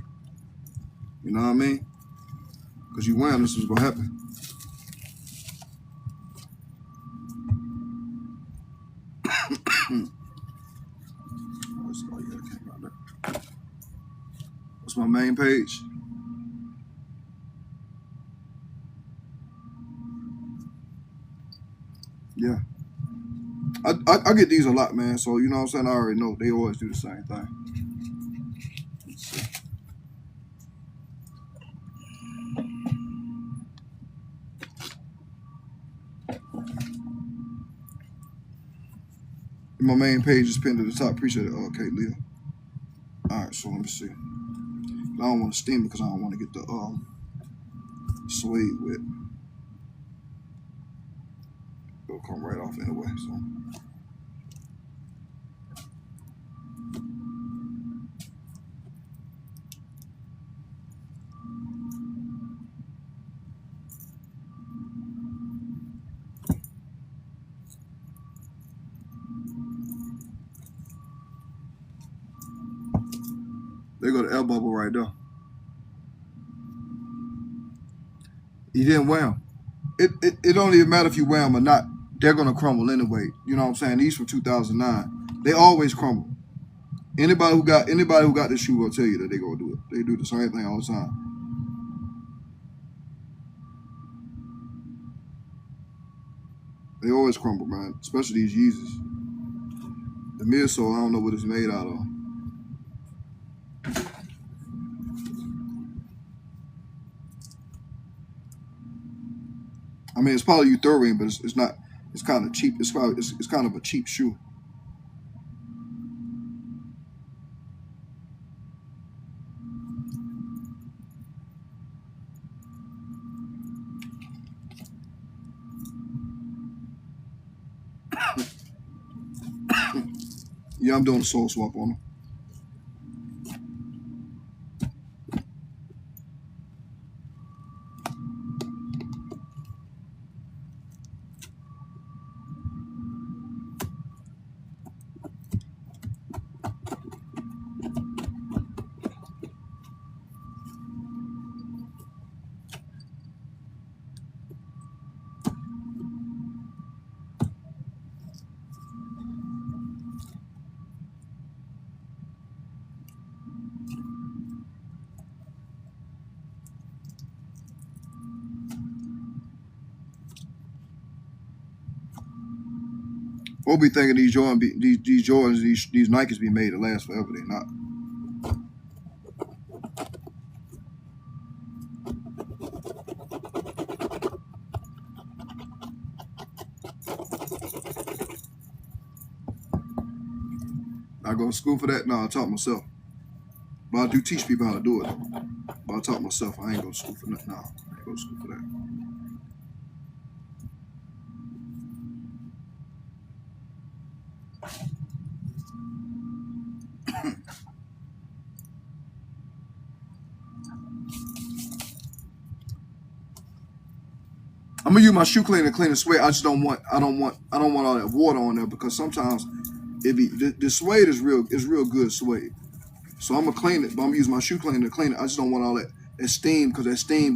Speaker 1: You know what I mean? Because you wear them, this is what happen. What's my main page? Yeah. I get these a lot, man. So you know what I'm saying. I already know they always do the same thing. Let's see. My main page is pinned to the top. Appreciate it. Okay, Leah. All right, so let me see. I don't want to steam it because I don't want to get the suede wet. It'll come right off anyway. So. There go the air bubble right there. You didn't wear them. It don't even matter if you wear them or not. They're gonna crumble anyway. You know what I'm saying? These from 2009. They always crumble. Anybody who got this shoe will tell you that they gonna do it. They do the same thing all the time. They always crumble, man. Especially these Yeezys. The midsole, I don't know what it's made out of. I mean, it's polyurethane, but it's not. It's kind of cheap. It's kind of a cheap shoe. Yeah, I'm doing a sole swap on them. We'll be thinking these Jordans, these Nikes be made to last forever. They're not. I go to school for that? No, I taught myself. But I do teach people how to do it. But I taught myself. I ain't go to school for that. No, I ain't go to school for that. I'm gonna use my shoe cleaner to clean the suede. I don't want all that water on there because sometimes the suede is real good suede. So I'm gonna clean it, but I'm gonna use my shoe cleaner to clean it. I just don't want all that steam because that steam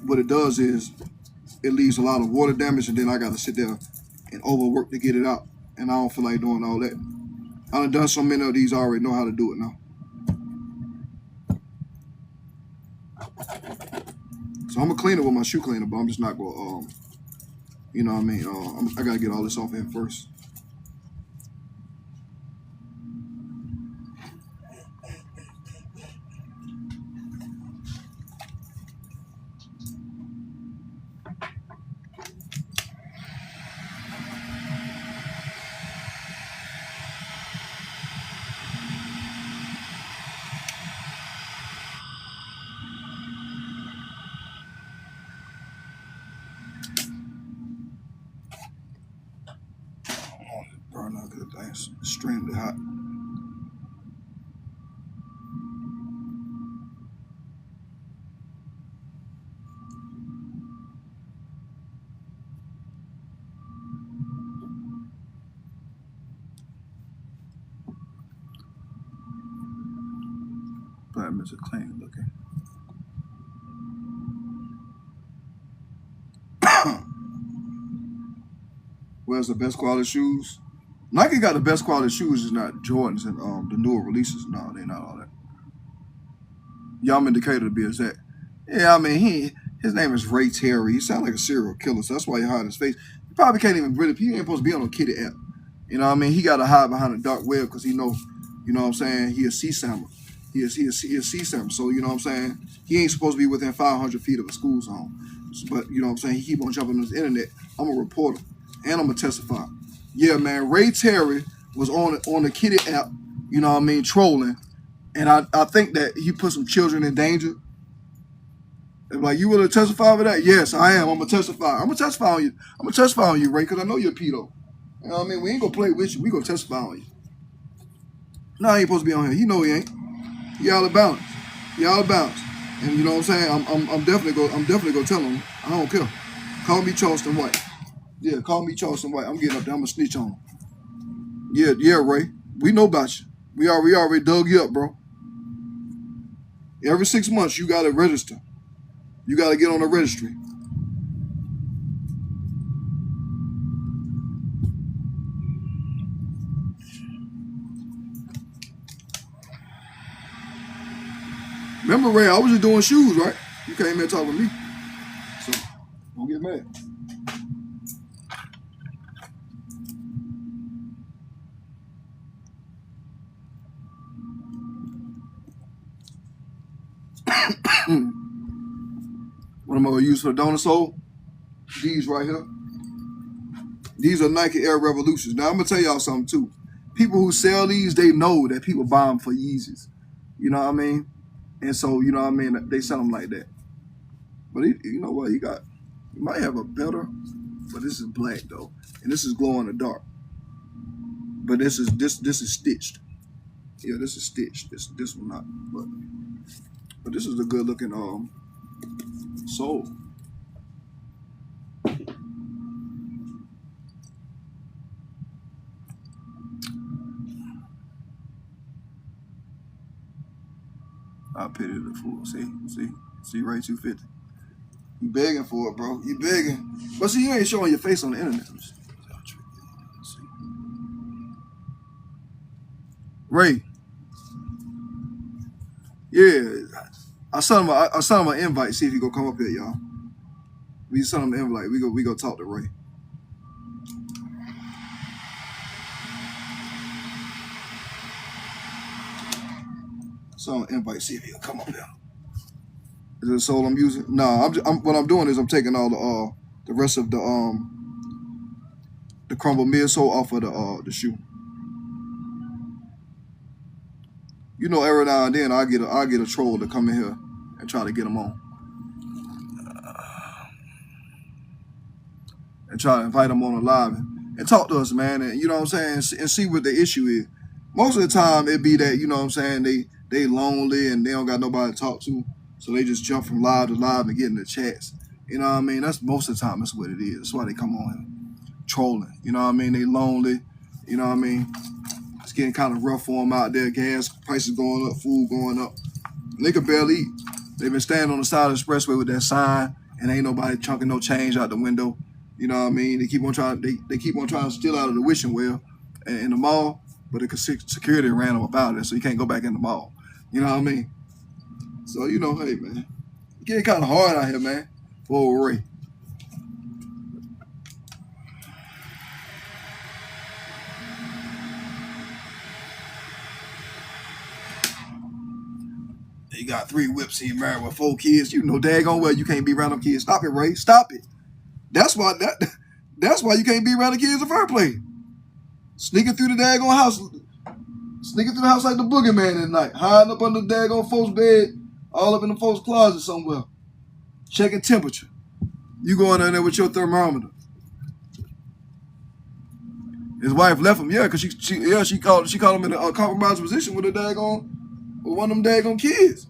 Speaker 1: what it does is it leaves a lot of water damage, and then I gotta sit there and overwork to get it out, and I don't feel like doing all that. I've done so many of these, I already know how to do it now. So I'm gonna clean it with my shoe cleaner, but I'm just not gonna, you know what I mean? I gotta get all this off in first. Burn out because it's extremely hot. Batman's are clean looking. Where's the best quality shoes? Nike got the best quality shoes, is not Jordans and the newer releases. No, they're not all that. Yum Indicator to be exact. Yeah, I mean his name is Ray Terry. He sounds like a serial killer, so that's why he hide his face. Probably can't even really, he ain't supposed to be on a kitty app. You know what I mean? He got to hide behind a dark web because he know, you know what I'm saying, he a sea salmon. He a sea salmon. So, you know what I'm saying? He ain't supposed to be within 500 feet of a school zone. But, you know what I'm saying? He keep on jumping on the internet. I'm a reporter. And I'm going to testify. Yeah, man, Ray Terry was on the kitty app, you know what I mean, trolling. And I think that he put some children in danger. They're like, you willing to testify for that? Yes, I am. I'm going to testify. I'm going to testify on you. I'm going to testify on you, Ray, because I know you're a pedo. You know what I mean? We ain't going to play with you. We going to testify on you. No, he ain't supposed to be on here. He know he ain't. He out of bounds. He out of bounds. And you know what I'm saying? I'm definitely gonna tell him. I don't care. Call me Charleston White. Yeah, call me Charleston White. I'm getting up there. I'm gonna snitch on him. Yeah, Ray. We know about you. We already dug you up, bro. Every 6 months you gotta register. You gotta get on the registry. Remember, Ray, I was just doing shoes, right? You came here talking to me. So, don't get mad. What am I going to use for the donor soul? These right here. These are Nike Air Revolutions. Now, I'm going to tell y'all something, too. People who sell these, they know that people buy them for Yeezys. You know what I mean? And so, you know what I mean? They sell them like that. But you know what? You might have a better, but this is black, though. And this is glow in the dark. But this is stitched. Yeah, this is stitched. This one not. But this is a good looking sole. I pity the fool. See, Ray 250. You begging for it, bro. You begging. But see, you ain't showing your face on the internet. Ray. Yeah. I sent him an invite. See if he gonna come up here, y'all. We sent him an invite. We go talk to Ray. So I'm invite. See if he'll come up here. Is it soul I'm using? No, what I'm doing is I'm taking all the rest of the crumble midsole off of the shoe. You know, every now and then I get a troll to come in here and try to get them on. And try to invite them on a live and talk to us, man. And you know what I'm saying? And see what the issue is. Most of the time it be that, you know what I'm saying, they lonely and they don't got nobody to talk to. So they just jump from live to live and get in the chats. You know what I mean? That's most of the time that's what it is. That's why they come on here trolling. You know what I mean? They lonely. You know what I mean? It's getting kind of rough for them out there. Gas prices going up, food going up. They can barely eat. They've been standing on the side of the expressway with that sign and ain't nobody chunking no change out the window. You know what I mean? They keep on trying to steal out of the wishing well in the mall, but the security ran them about it, so you can't go back in the mall. You know what I mean? So, you know, hey, man. It's getting kind of hard out here, man, for old Ray. He got 3 whips. He married with 4 kids. You know daggone well you can't be around them kids. Stop it, Ray. Stop it. That's why you can't be around the kids in the first place. Sneaking through the daggone house. Sneaking through the house like the boogeyman at night. Hiding up under the daggone folks' bed. All up in the folks' closet somewhere. Checking temperature. You going in there with your thermometer. His wife left him, because she called him in a compromised position with one of them daggone kids.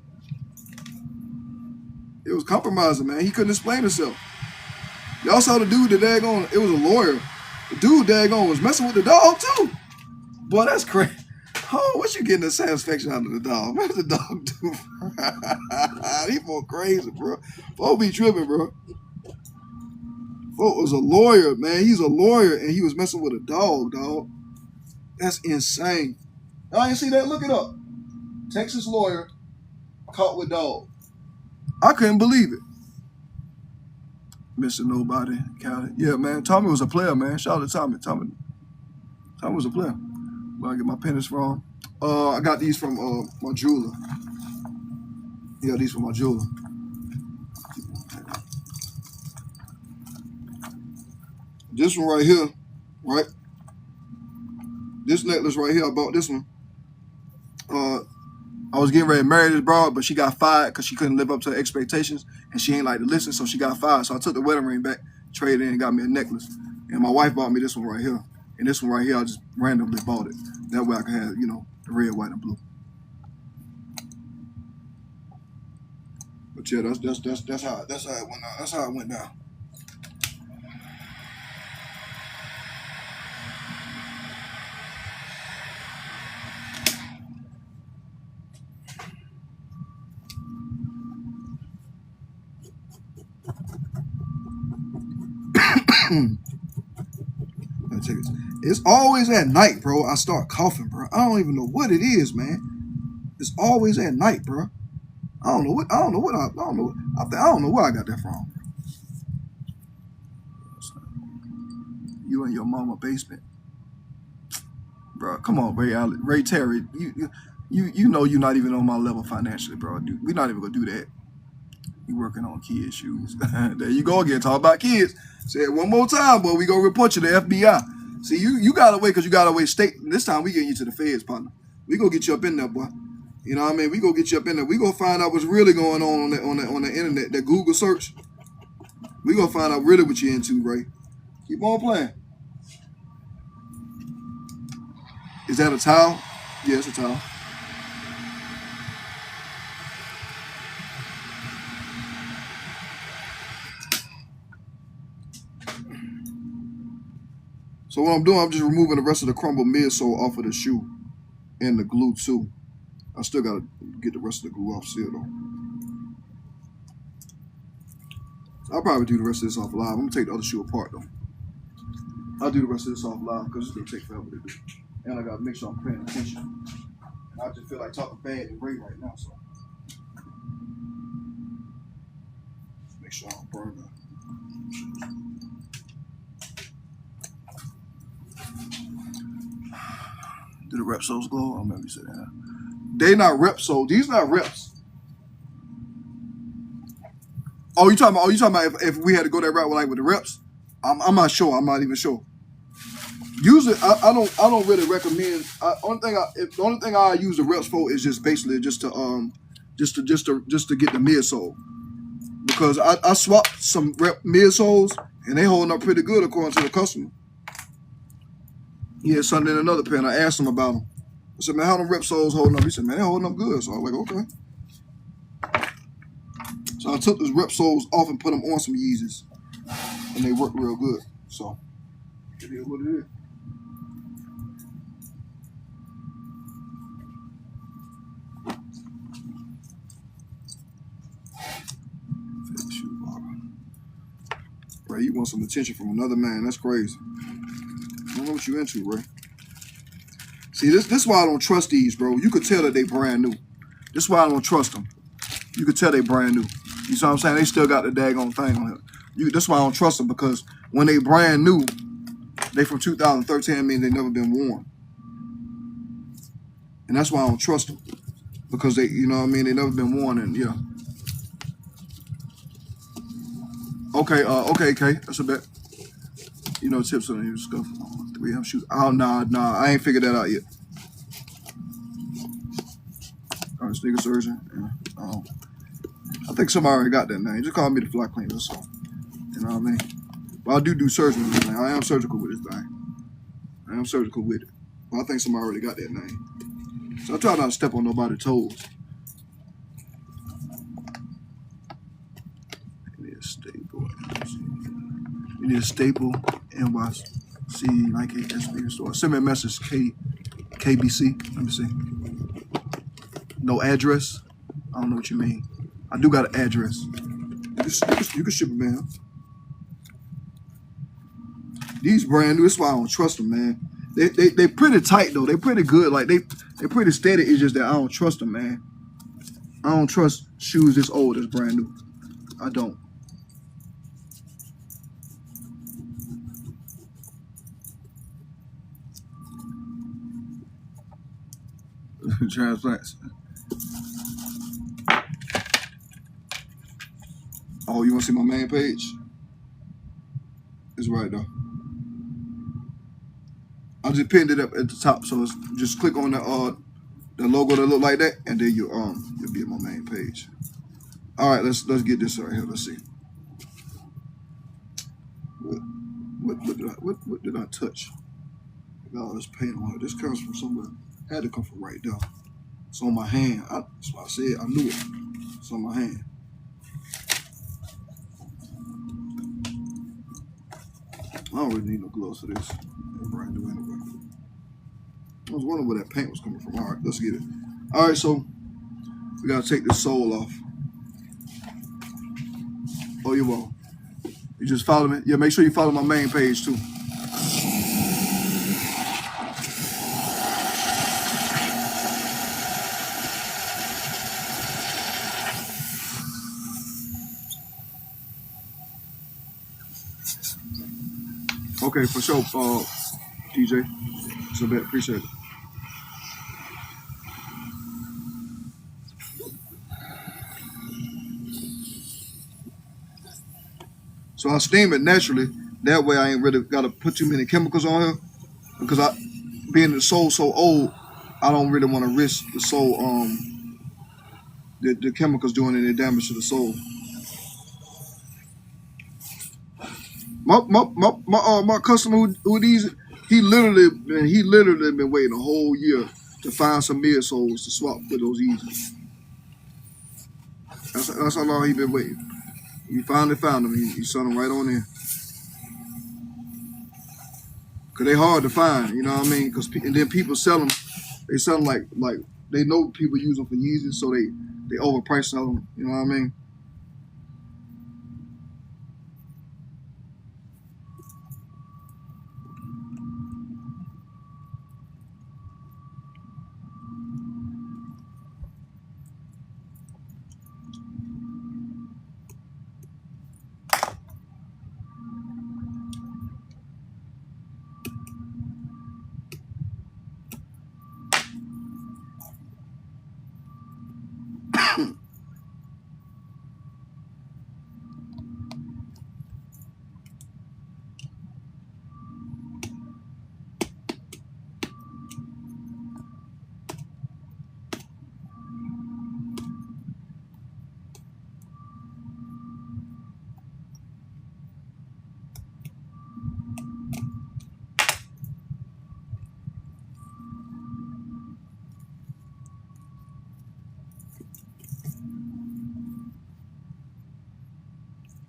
Speaker 1: It was compromising, man. He couldn't explain himself. Y'all saw the dude, it was a lawyer. The dude was messing with the dog too. Boy, that's crazy. Oh, what you getting the satisfaction out of the dog? What's the dog do? He folk crazy, bro. Folk be tripping, bro. Folk was a lawyer, man. He's a lawyer and he was messing with a dog. That's insane. I ain't see that. Look it up. Texas lawyer caught with dog. I couldn't believe it. Mr. Nobody, Cali. Yeah, man. Tommy was a player, man. Shout out to Tommy. Tommy was a player. Where I get my pennies from? I got these from my jeweler. Yeah, these from my jeweler. This one right here, right? This necklace right here, I bought this one. I was getting ready to marry this broad, but she got fired because she couldn't live up to her expectations, and she ain't like to listen, so she got fired. So I took the wedding ring back, traded in, and got me a necklace. And my wife bought me this one right here. And this one right here, I just randomly bought it. That way I could have, you know, the red, white, and blue. But yeah, that's how it went down. That's how it went down. It's always at night, bro. I start coughing, bro. I don't even know what it is, man. It's always at night, bro. I don't know where I got that from. You in your mama basement, bro. Come on, Ray Terry. You know you're not even on my level financially, bro. We're not even gonna do that. You working on kid shoes. There you go again. Talk about kids. Say it one more time, boy. We gonna report you to FBI. See, you got away because you got away state. This time we getting you to the feds, partner. We gonna get you up in there, boy. You know what I mean? We gonna get you up in there. We gonna find out what's really going on the internet. That Google search. We gonna find out really what you into, Ray. Keep on playing. Is that a towel? Yeah, it's a towel. So what I'm doing, I'm just removing the rest of the crumbled midsole off of the shoe and the glue too. I still gotta get the rest of the glue off still though. I'll probably do the rest of this off live. I'm gonna take the other shoe apart though. I'll do the rest of this off live because it's gonna take forever to do. And I gotta make sure I'm paying attention. And I just feel like talking bad to Ray right now, so make sure I don't burn that. Do the Repsols glow? I remember you said that. They not Repsol. These not reps. Oh, you talking about if we had to go that route with the reps? I'm not sure. I'm not even sure. Usually, I don't really recommend. The only thing I use the reps for is just basically just to get the midsole, because I swapped some rep midsoles and they holding up pretty good according to the customer. He had something in another pen. I asked him about them. I said, man, how them Repsols holding up? He said, man, they're holding up good. So I was like, okay. So I took those Repsols off and put them on some Yeezys, and they worked real good. So it is what it is. Ray, you want some attention from another man? That's crazy. I don't know what you into, Ray. See, this is why I don't trust these, bro. You could tell that they brand new. This is why I don't trust them. You could tell they brand new. You see what I'm saying? They still got the daggone thing on here. That's why I don't trust them, because when they brand new, they from 2013, means they never been worn. And that's why I don't trust them. Because they, you know what I mean, they never been worn, and yeah. Okay, Kay, that's a bet. You know, tips on your stuff. 3M shoes. Oh, nah, I ain't figured that out yet. All right, sneaker surgeon. Yeah. I think somebody already got that name. Just call me the fly cleaner, so. You know what I mean? But I do surgery with this thing. I am surgical with this thing. I am surgical with it. But I think somebody already got that name. So I try not to step on nobody's toes. You need a staple, NYC, Nike, SB store. Send me a message, KBC. Let me see. No address. I don't know what you mean. I do got an address. You can ship it, man. These brand new. That's why I don't trust them, man. They pretty tight though. They pretty good. Like they pretty steady. It's just that I don't trust them, man. I don't trust shoes this old that's brand new. I don't. Transplants. Oh, you want to see my main page? It's right there. I just pinned it up at the top, so it's, just click on the logo that look like that, and then you'll be on my main page. All right, let's get this right here. Let's see. What did I touch? I got all this paint on it. This comes from somewhere. Had to come from right there. It's on my hand. That's why I said I knew it. It's on my hand. I don't really need no gloves for this. It's brand new anyway. I was wondering where that paint was coming from. All right, let's get it. All right, so we gotta take this sole off. Oh, you won't. You just follow me. Yeah, make sure you follow my main page too. Okay, for sure, DJ. So bad, appreciate it. So I steam it naturally. That way I ain't really gotta put too many chemicals on here. Because being the sole so old, I don't really want to risk the sole the chemicals doing any damage to the sole. My customer who these he literally been waiting a whole year to find some midsoles to swap for those Yeezys. That's how long he been waiting. He finally found them. He sent them right on in. Cause they hard to find, you know what I mean? Cause and then people sell them. They sell them like they know people use them for Yeezys, so they overprice sell them. You know what I mean?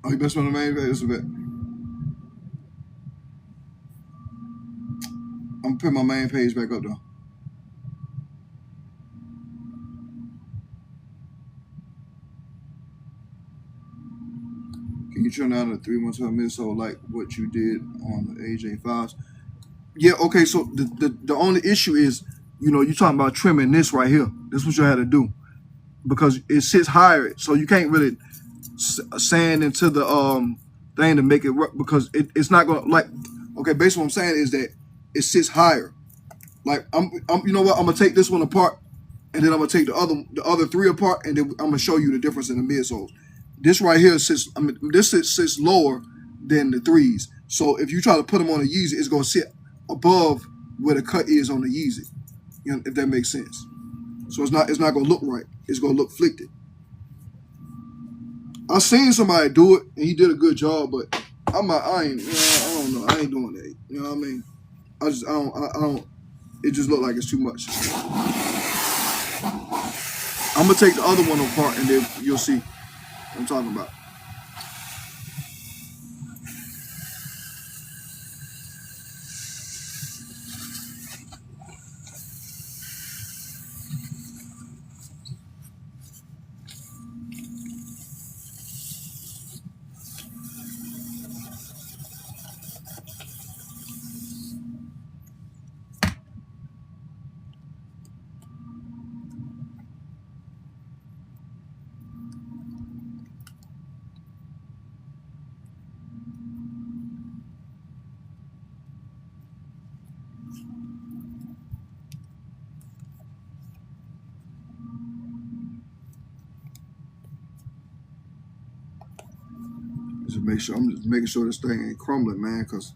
Speaker 1: Oh, you best on the main page a bit. I'm gonna put my main page back up though. Can you turn down the 312 midsole like what you did on the AJ5s? Yeah, okay, so the only issue is, you know, you're talking about trimming this right here. This is what you had to do. Because it sits higher, so you can't really sand into the thing to make it work, because it's not gonna, like, okay, basically what I'm saying is that it sits higher. Like I'm you know what, I'm gonna take this one apart, and then I'm gonna take the other three apart, and then I'm gonna show you the difference in the midsoles. This right here sits, this sits lower than the threes. So if you try to put them on a Yeezy, it's gonna sit above where the cut is on the Yeezy. You know, if that makes sense. So it's not gonna look right. It's gonna look flicked. I seen somebody do it, and he did a good job, but I don't know. I ain't doing that. You know what I mean? I don't. It just looked like it's too much. I'm gonna take the other one apart, and then you'll see what I'm talking about. I'm just making sure this thing ain't crumbling, man, because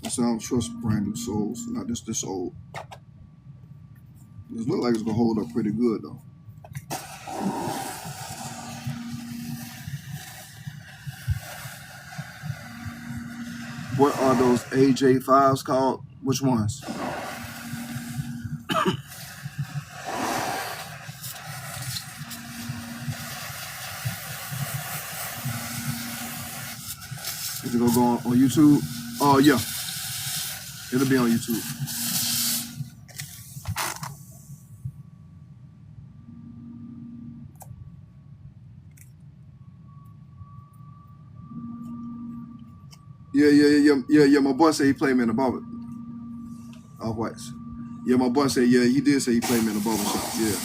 Speaker 1: I don't trust brand new soles, not just this old. This look like it's gonna hold up pretty good though. What are those AJ5s called? Which ones? Is it gonna go on YouTube? Oh yeah, it'll be on YouTube. Yeah. My boy said he played me in the barber. Oh, what? Yeah, my boy said, yeah, he did say he played me in the barber shop. Yeah.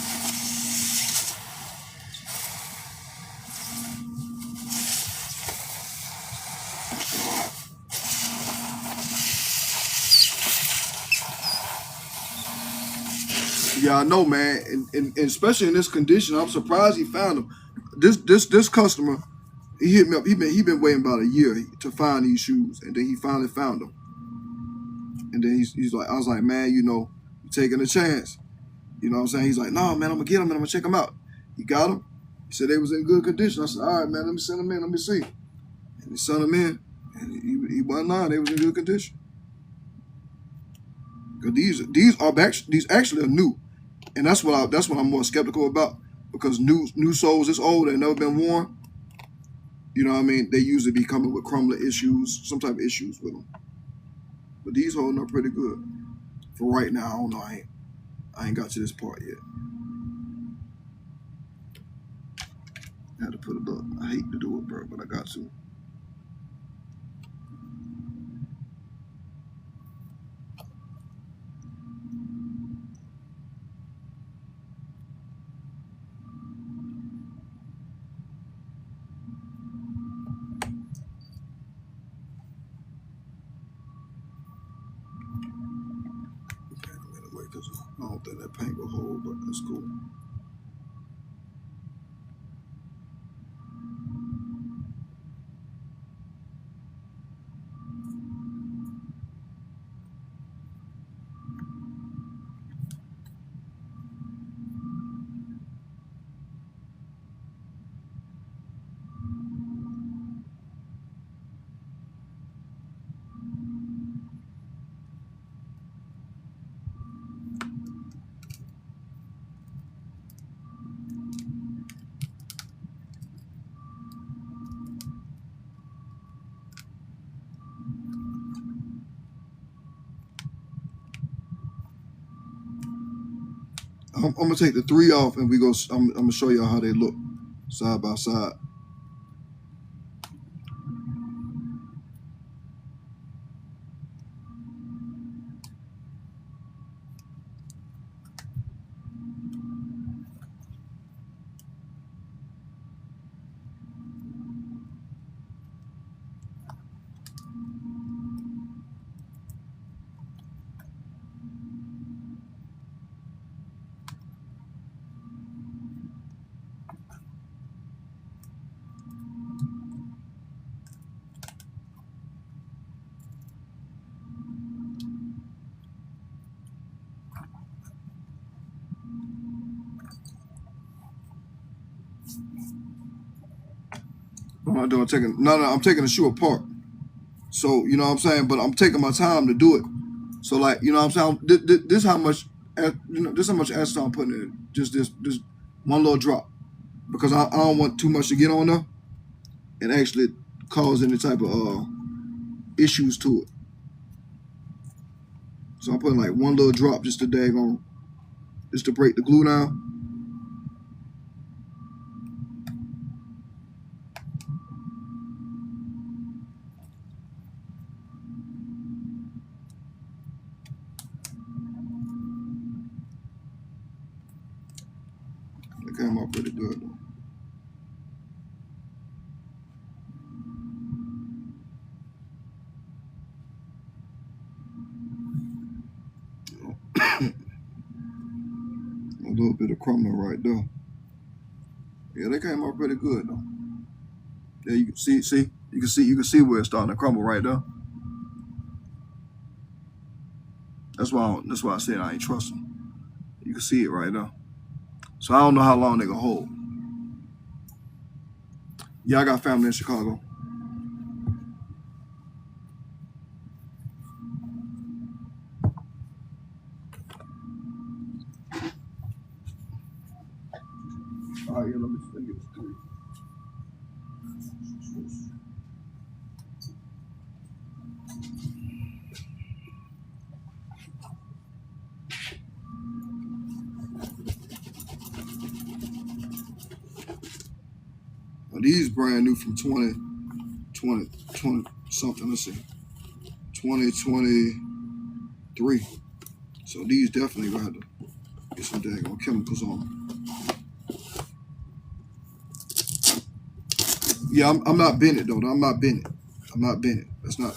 Speaker 1: Yeah, I know, man, and especially in this condition, I'm surprised he found him. This customer, he hit me up. He been waiting about a year to find these shoes, and then he finally found them. And then he's like, I was like, man, you're taking a chance. You know what I'm saying? He's like, no, man, I'm gonna get them and I'm gonna check them out. He got them. He said they was in good condition. I said, all right, man, let me send them in. Let me see. And he sent them in, and he wasn't lying. They was in good condition. Cause these actually are new, and that's what I'm more skeptical about, because new soles this old and never been worn. You know what I mean? They usually be coming with crumbler issues, some type of issues with them. But these holding up pretty good. For right now, I don't know. I ain't got to this part yet. I had to put it up. I hate to do it, bro, but I got to. I don't think that paint will hold, but that's cool. I'm gonna take the 3 off, and I'm gonna show y'all how they look side by side. I'm not doing taking no. I'm taking the shoe apart. So you know what I'm saying, but I'm taking my time to do it. So like you know what I'm saying, this how much this how much acid I'm putting in just this one little drop, because I don't want too much to get on there and actually cause any type of issues to it. So I'm putting like one little drop just to just to break the glue down. It came out pretty good though. A little bit of crumbling right there. Yeah, they came out pretty good though. Yeah, you can see, You can see where it's starting to crumble right there. That's why I said I ain't trust them. You can see it right there. So I don't know how long they gonna hold. Yeah, I got family in Chicago. All right, yeah, let me get this clear. Now, these brand new from 2020 something. Let's see, 2023. So these definitely gonna have to get some daggone chemicals on them. Yeah, I'm not Bennett though. I'm not Bennett. I'm not Bennett. That's not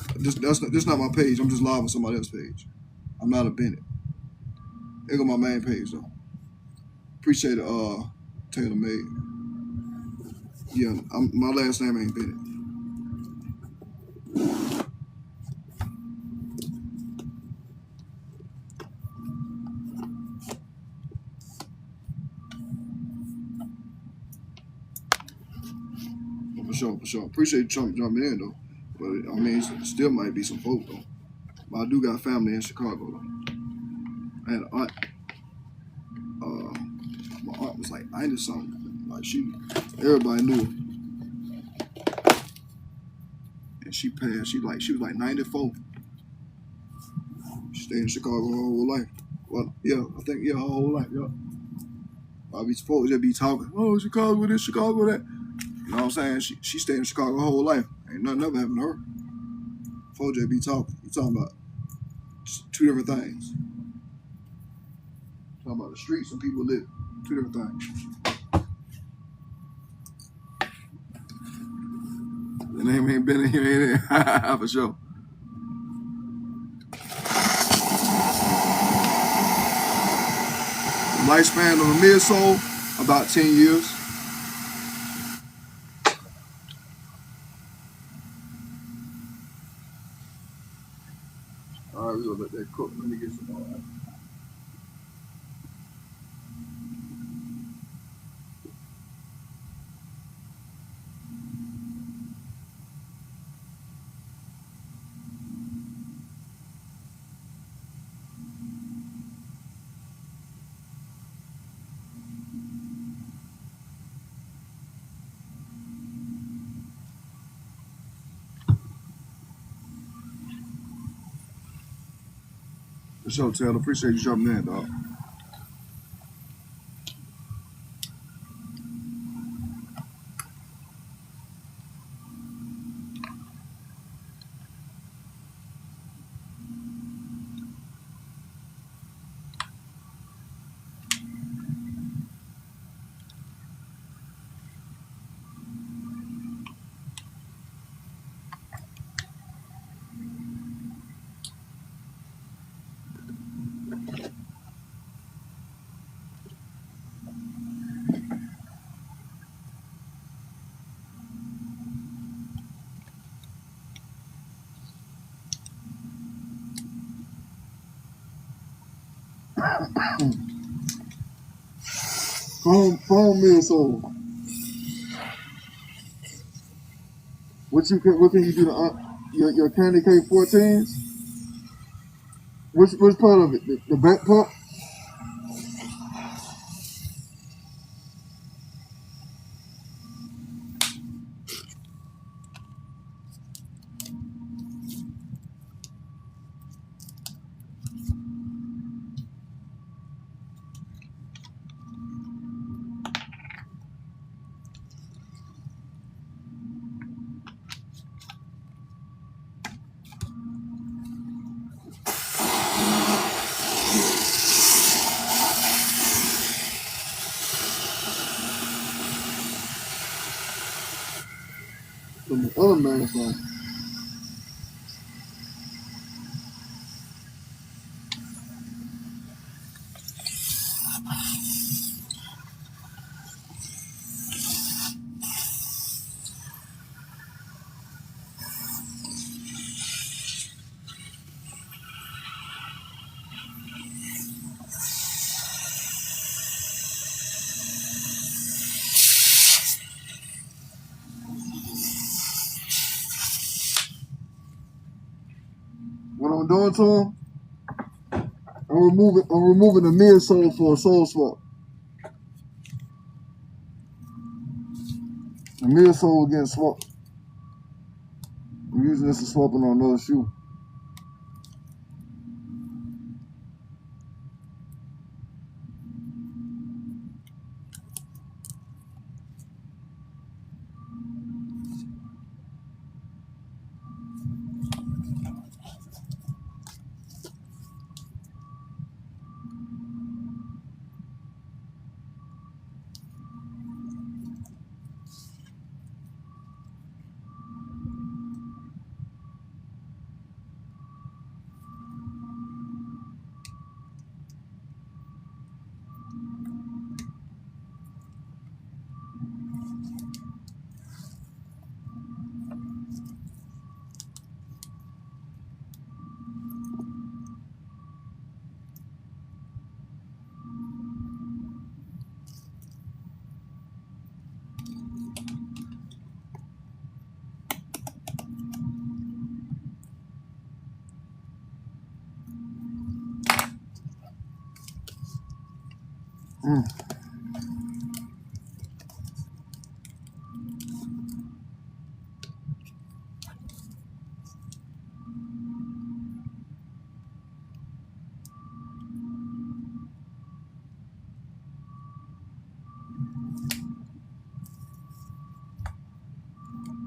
Speaker 1: my page. I'm just live on somebody else's page. I'm not a Bennett. There go my main page though. Appreciate it, Taylor Made. Yeah, my last name ain't Bennett. For sure. Appreciate you jumping in though. But I mean, still might be some folk though. But I do got family in Chicago though. I had an aunt. My aunt was like 90 something. Like everybody knew her. And she passed. She was like 94. She stayed in Chicago her whole life. Well, yeah, I think her whole life. Yeah. I be supposed to be talking. Oh, Chicago this, Chicago that. You know what I'm saying? She stayed in Chicago her whole life. Ain't nothing ever happened to her. Folks just be talking. You talking about two different things. Talking about the streets and people live. Two different things. The name ain't been in here, ain't it? For sure. Lifespan of a midsole, about 10 years. All right, we're gonna let that cook. Let me get some more. For sure, Taylor. Appreciate you jumping in, dog. Phone midsole. What can you do to your candy cane 14s? Which part of it? The back part? The other man's one. I'm doing to him? I'm removing the midsole for a sole swap. The midsole getting swapped. I'm using this to swap it on another shoe.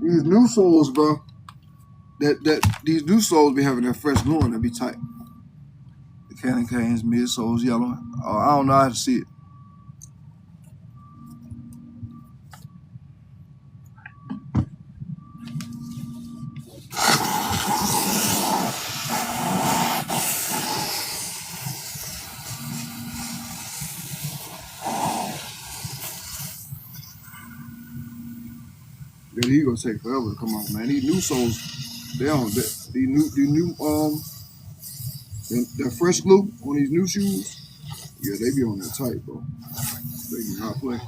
Speaker 1: These new soles, bro. These new soles be having that fresh glue and they be tight. The Cannon Canes midsoles yellow. I don't know how to see it. Yeah, he gonna take forever to come out, man. These new soles, that fresh glue on these new shoes. Yeah, they be on that tight, bro. They do not play.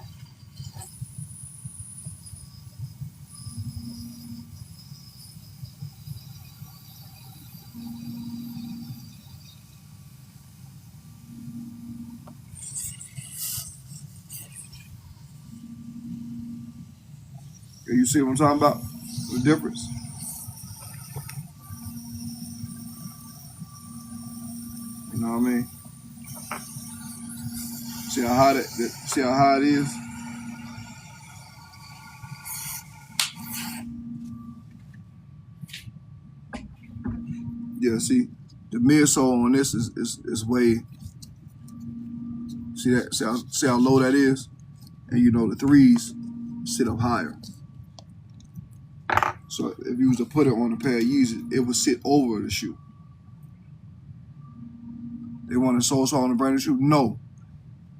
Speaker 1: Yeah, you see what I'm talking about? The difference. You know what I mean? See how high see how high it is? Yeah, see, the midsole on this is way. See that? See how low that is? And you know the threes sit up higher. So if you was to put it on a pair of Yeezys, it would sit over the shoe. They want a sole swap on a brand new shoe? No.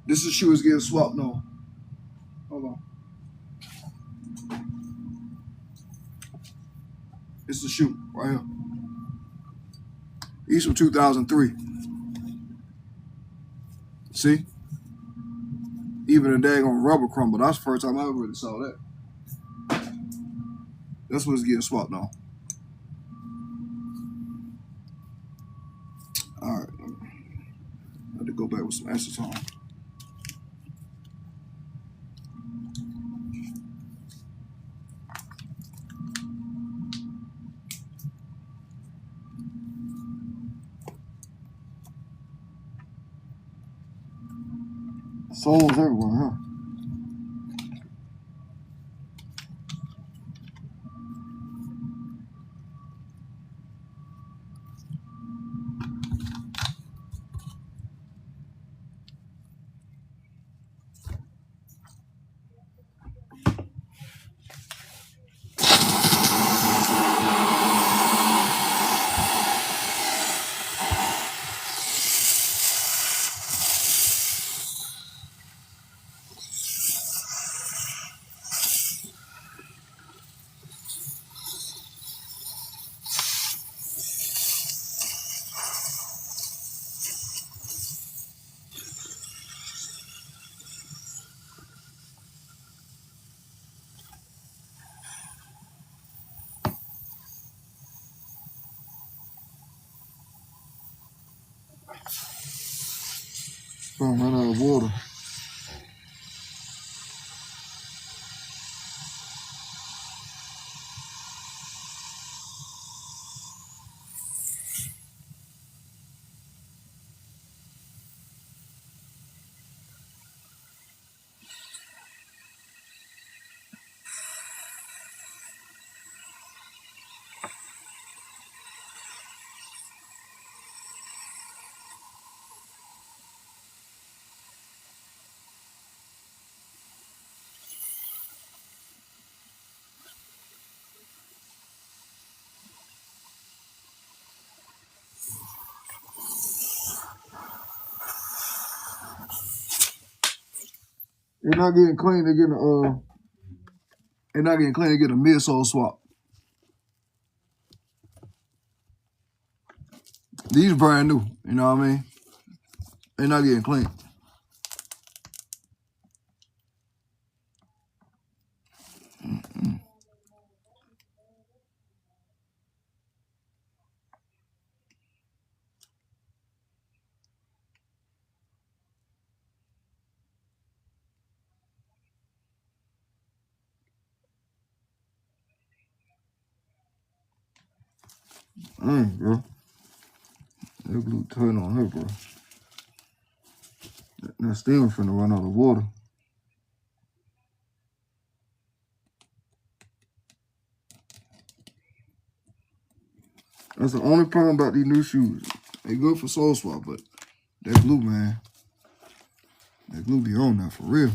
Speaker 1: This shoe is getting swapped. No. Hold on. It's the shoe right here. These from 2003. See? Even a daggone rubber crumble. That's the first time I ever really saw that. That's what it's getting swapped on. All right. I had to go back with some acetone. Soles everywhere, huh? pump run out of water. They're not getting clean. They're getting they're not getting clean. They get a midsole swap. These brand new. You know what I mean? They're not getting clean. Bro. That glue tight on her, bro. That steam finna run out of water. That's the only problem about these new shoes. They good for sole swap, but that glue, man. That glue be on that for real.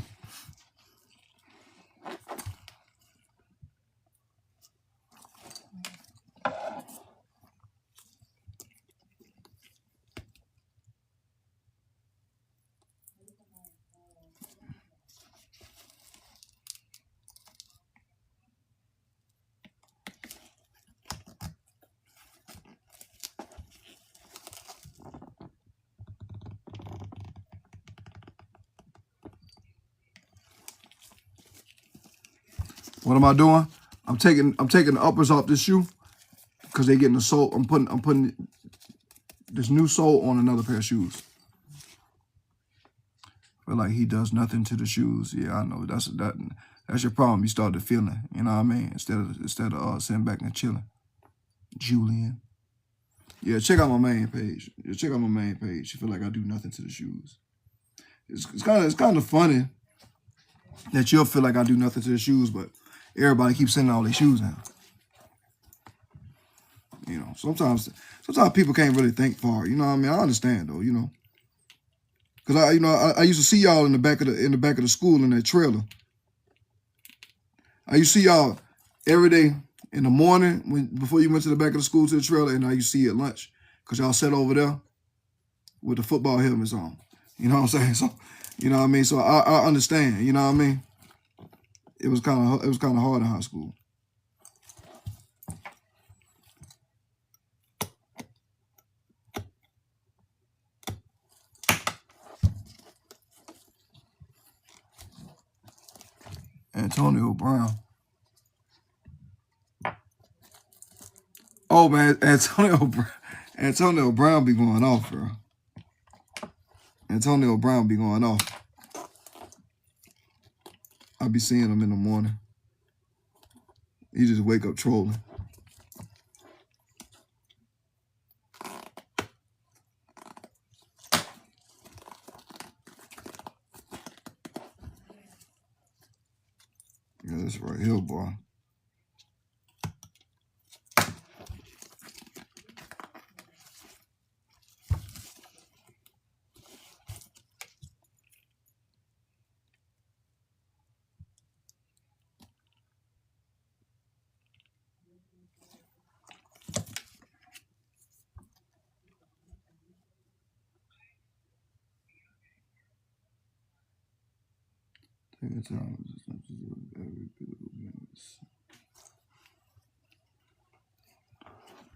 Speaker 1: What am I doing? I'm taking the uppers off this shoe because they getting the sole. I'm putting this new sole on another pair of shoes. Feel like he does nothing to the shoes. Yeah, I know. That's your problem. You started feeling. You know what I mean? Instead of sitting back and chilling. Julian. Yeah, check out my main page. Yeah, check out my main page. You feel like I do nothing to the shoes. It's kind of funny that you'll feel like I do nothing to the shoes, but everybody keeps sending all their shoes now. You know, sometimes people can't really think far. You know what I mean? I understand though. You know, because I used to see y'all in the back of the school in that trailer. I used to see y'all every day in the morning before you went to the back of the school to the trailer, and I used to see you at lunch because y'all sat over there with the football helmets on. You know what I'm saying? So, you know what I mean? So I understand. You know what I mean? It was kind of hard in high school. Antonio Brown. Oh man, Antonio Brown be going off, bro. Antonio Brown be going off. I be seeing him in the morning. He just wake up trolling. Yeah, this right here, boy. Take your time.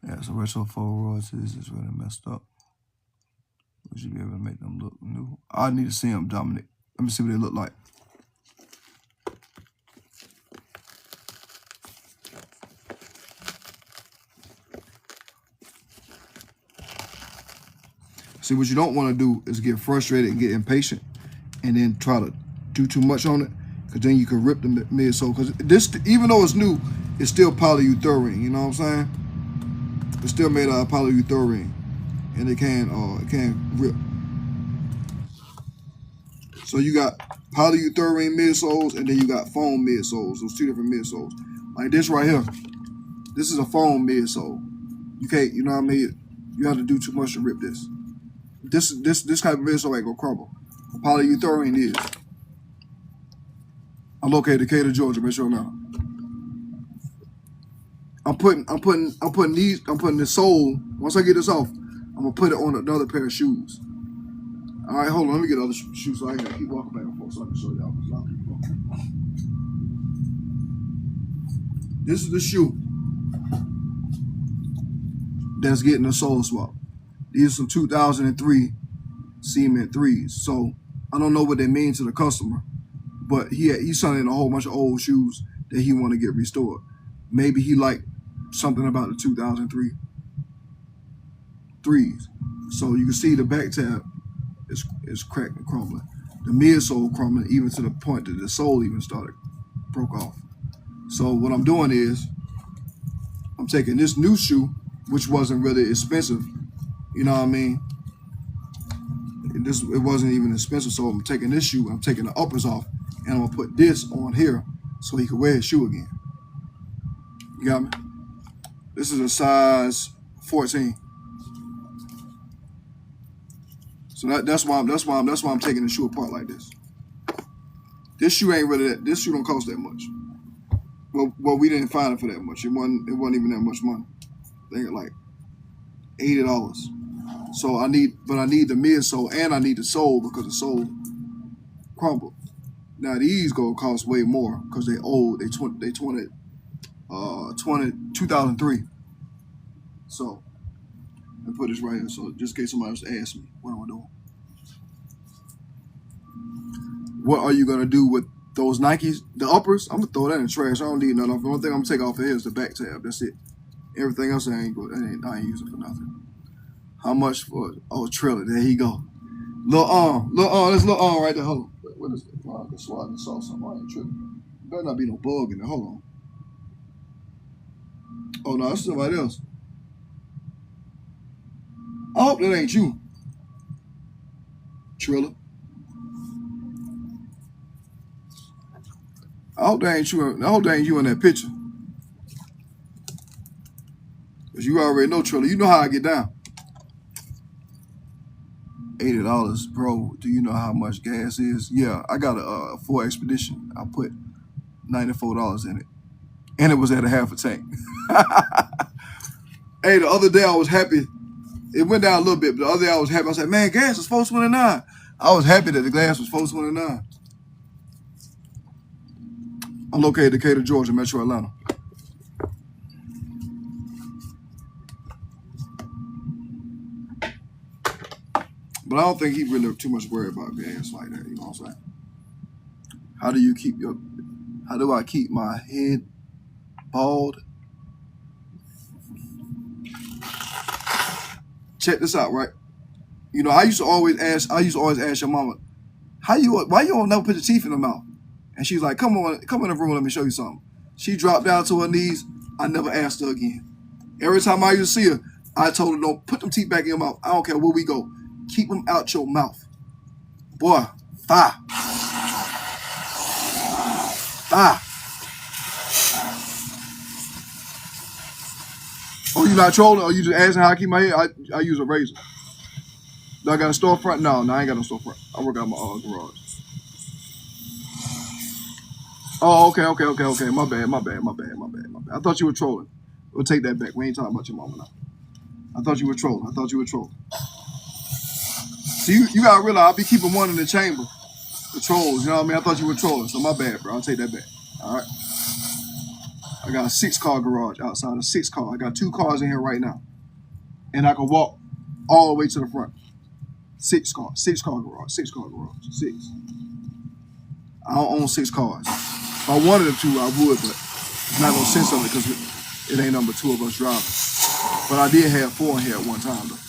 Speaker 1: Yeah, so retro four royalties is really messed up. We should be able to make them look new. I need to see them, Dominic. Let me see what they look like. See, what you don't want to do is get frustrated and get impatient and then try to do too much on it, because then you can rip the midsole. Because this, even though it's new, it's still polyurethane. You know what I'm saying? It's still made out of polyurethane, and it can rip. So you got polyurethane midsoles, and then you got foam midsoles. Those two different midsoles. Like this right here. This is a foam midsole. You can't, you know what I mean? You have to do too much to rip this. This type of midsole ain't gonna crumble. Polyurethane is. I'm located in Decatur, Georgia. Make sure now. I'm putting the sole. Once I get this off, I'm gonna put it on another pair of shoes. All right, hold on. Let me get other shoes so I can keep walking back and forth so I can show y'all. This is the shoe that's getting a sole swap. These are some 2003 cement 3s. So I don't know what they mean to the customer, but he's selling a whole bunch of old shoes that he want to get restored. Maybe he liked something about the 2003 3s. So you can see the back tab is cracked and crumbling. The midsole crumbling even to the point that the sole even broke off. So what I'm doing is I'm taking this new shoe, which wasn't really expensive. You know what I mean? It wasn't even expensive, so I'm taking this shoe, I'm taking the uppers off, and I'm gonna put this on here so he can wear his shoe again. You got me? This is a size 14. So that's why I'm taking the shoe apart like this. This shoe ain't really this shoe don't cost that much. Well, we didn't find it for that much. It wasn't even that much money. I think like $80. So I need the midsole and I need the sole because the sole crumbled. Now these gonna cost way more because they old. They 2003. So I put this right here. So just in case somebody else asks me what am I doing. What are you gonna do with those Nikes? The uppers, I'm gonna throw that in the trash. I don't need none of them. The only thing I'm gonna take off of here is the back tab. That's it. Everything else I ain't using for nothing. How much for? Oh, Triller. There you go. Little arm. There's little arm right there. Hold on. What is that? Oh, I can swat and saw something. I ain't tripping. Better not be no bug in there. Hold on. Oh no, that's somebody else. I hope that ain't you, Triller. I hope that ain't you. I hope that ain't you in that picture. Cause you already know, Triller. You know how I get down. $80, bro. Do you know how much gas is? Yeah, I got a Ford Expedition. I put $94 in it, and it was at a half a tank. Hey, the other day I was happy. It went down a little bit, but the other day I was happy. I said, man, gas is $4.29. I was happy that the gas was $4.29. I'm located in Decatur, Georgia, Metro Atlanta. But I don't think he really too much worried about gas like that. You know what I'm saying? How do I keep my head bald? Check this out, right? You know, I used to always ask your mama, why you don't never put your teeth in the mouth? And she's like, come in the room, let me show you something. She dropped down to her knees. I never asked her again. Every time I used to see her, I told her, don't put them teeth back in your mouth. I don't care where we go. Keep them out your mouth. Boy, fire. Oh, you not trolling? Or you just asking how I keep my hair? I use a razor. Do I got a storefront? No, I ain't got no storefront. I work out my garage. Oh, okay. My bad. I thought you were trolling. We'll take that back. We ain't talking about your mama now. I thought you were trolling. See, you gotta realize I'll be keeping one in the chamber. The trolls, you know what I mean? I thought you were trolling, so my bad, bro. I'll take that back. All right. I got a 6-car garage outside. A 6 car. I got 2 cars in here right now, and I can walk all the way to the front. 6 car garage. 6. I don't own 6 cars. If I wanted to, I would, but it's not no sense of it because it ain't number 2 of us driving. But I did have 4 in here at one time, though.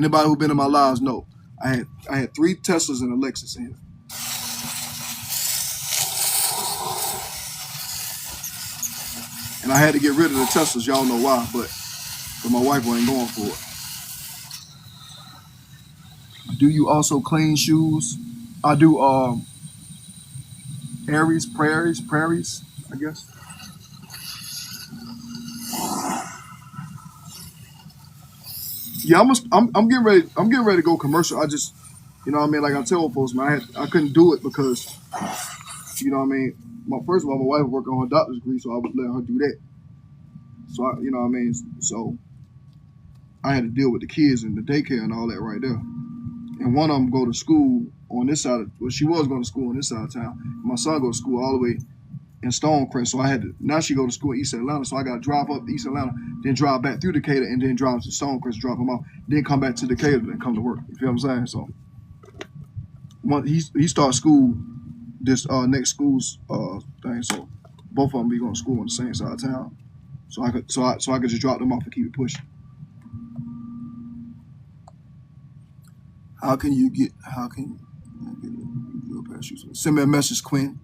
Speaker 1: Anybody who been in my lives know I had 3 Teslas and a Lexus in here. And I had to get rid of the Teslas. Y'all know why, but my wife wasn't going for it. Do you also clean shoes? I do prairies, I guess. Yeah, I'm getting ready. I'm getting ready to go commercial. I just, you know what I mean? Like I tell folks, man, I couldn't do it because, you know what I mean? First of all, my wife was working on her doctor's degree, so I was letting her do that. So you know what I mean? So I had to deal with the kids and the daycare and all that right there. And one of them go to school on this side she was going to school on this side of town. My son goes to school all the way in Stonecrest, so now she go to school in East Atlanta, so I got to drive up to East Atlanta, then drive back through Decatur, and then drive to Stonecrest, drop him off, then come back to Decatur and come to work. You feel what I'm saying? So he starts school this next school's thing, so both of them be going to school on the same side of town, so I could just drop them off and keep it pushing. How can you get your pair of shoes? Send me a message, Quinn.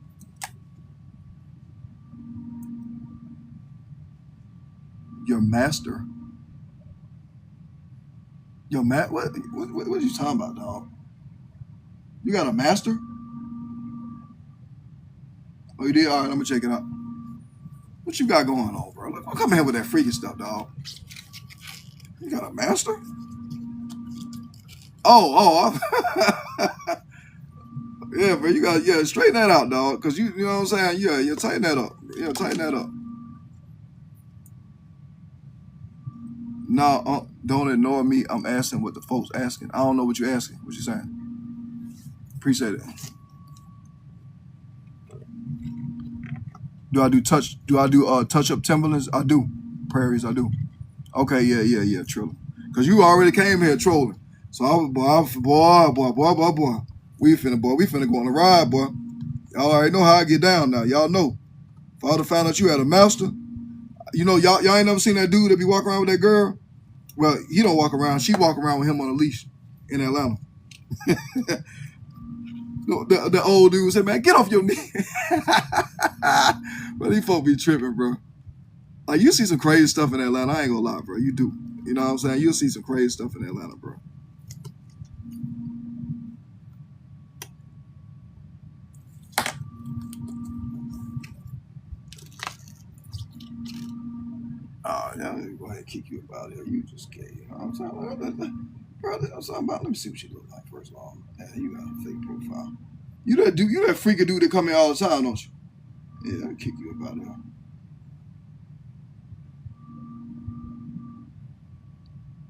Speaker 1: Your master? What are you talking about, dog? You got a master? Oh, you did? All right, I'm gonna check it out. What you got going on, bro? Look, come here with that freaky stuff, dog. You got a master? Oh. Yeah, bro, you got straighten that out, dog. Cause you know what I'm saying? Yeah, tighten that up. Yeah, tighten that up. No, don't ignore me. I'm asking what the folks asking. I don't know what you're asking. What you saying? Appreciate it. Do I do touch up Timberlands? I do. Prairies, I do. Okay, yeah, Trilla. Cause you already came here trolling. So I was boy. We finna go on a ride, boy. Y'all already know how I get down now. Y'all know. Father found out you had a master. You know, y'all ain't never seen that dude that be walking around with that girl. Well, he don't walk around. She walk around with him on a leash in Atlanta. the old dude said, "Man, get off your knee." But these folk be tripping, bro. Like, you see some crazy stuff in Atlanta. I ain't gonna lie, bro. You do. You know what I'm saying? You'll see some crazy stuff in Atlanta, bro. Oh, yeah, let me go ahead and kick you up out of here. You just gay. You know what I'm saying? Brother, I'm talking about. Let me see what you look like first of all. Yeah, you got a fake profile. You that freaky dude that come here all the time, don't you? Yeah, I'll kick you up out of here.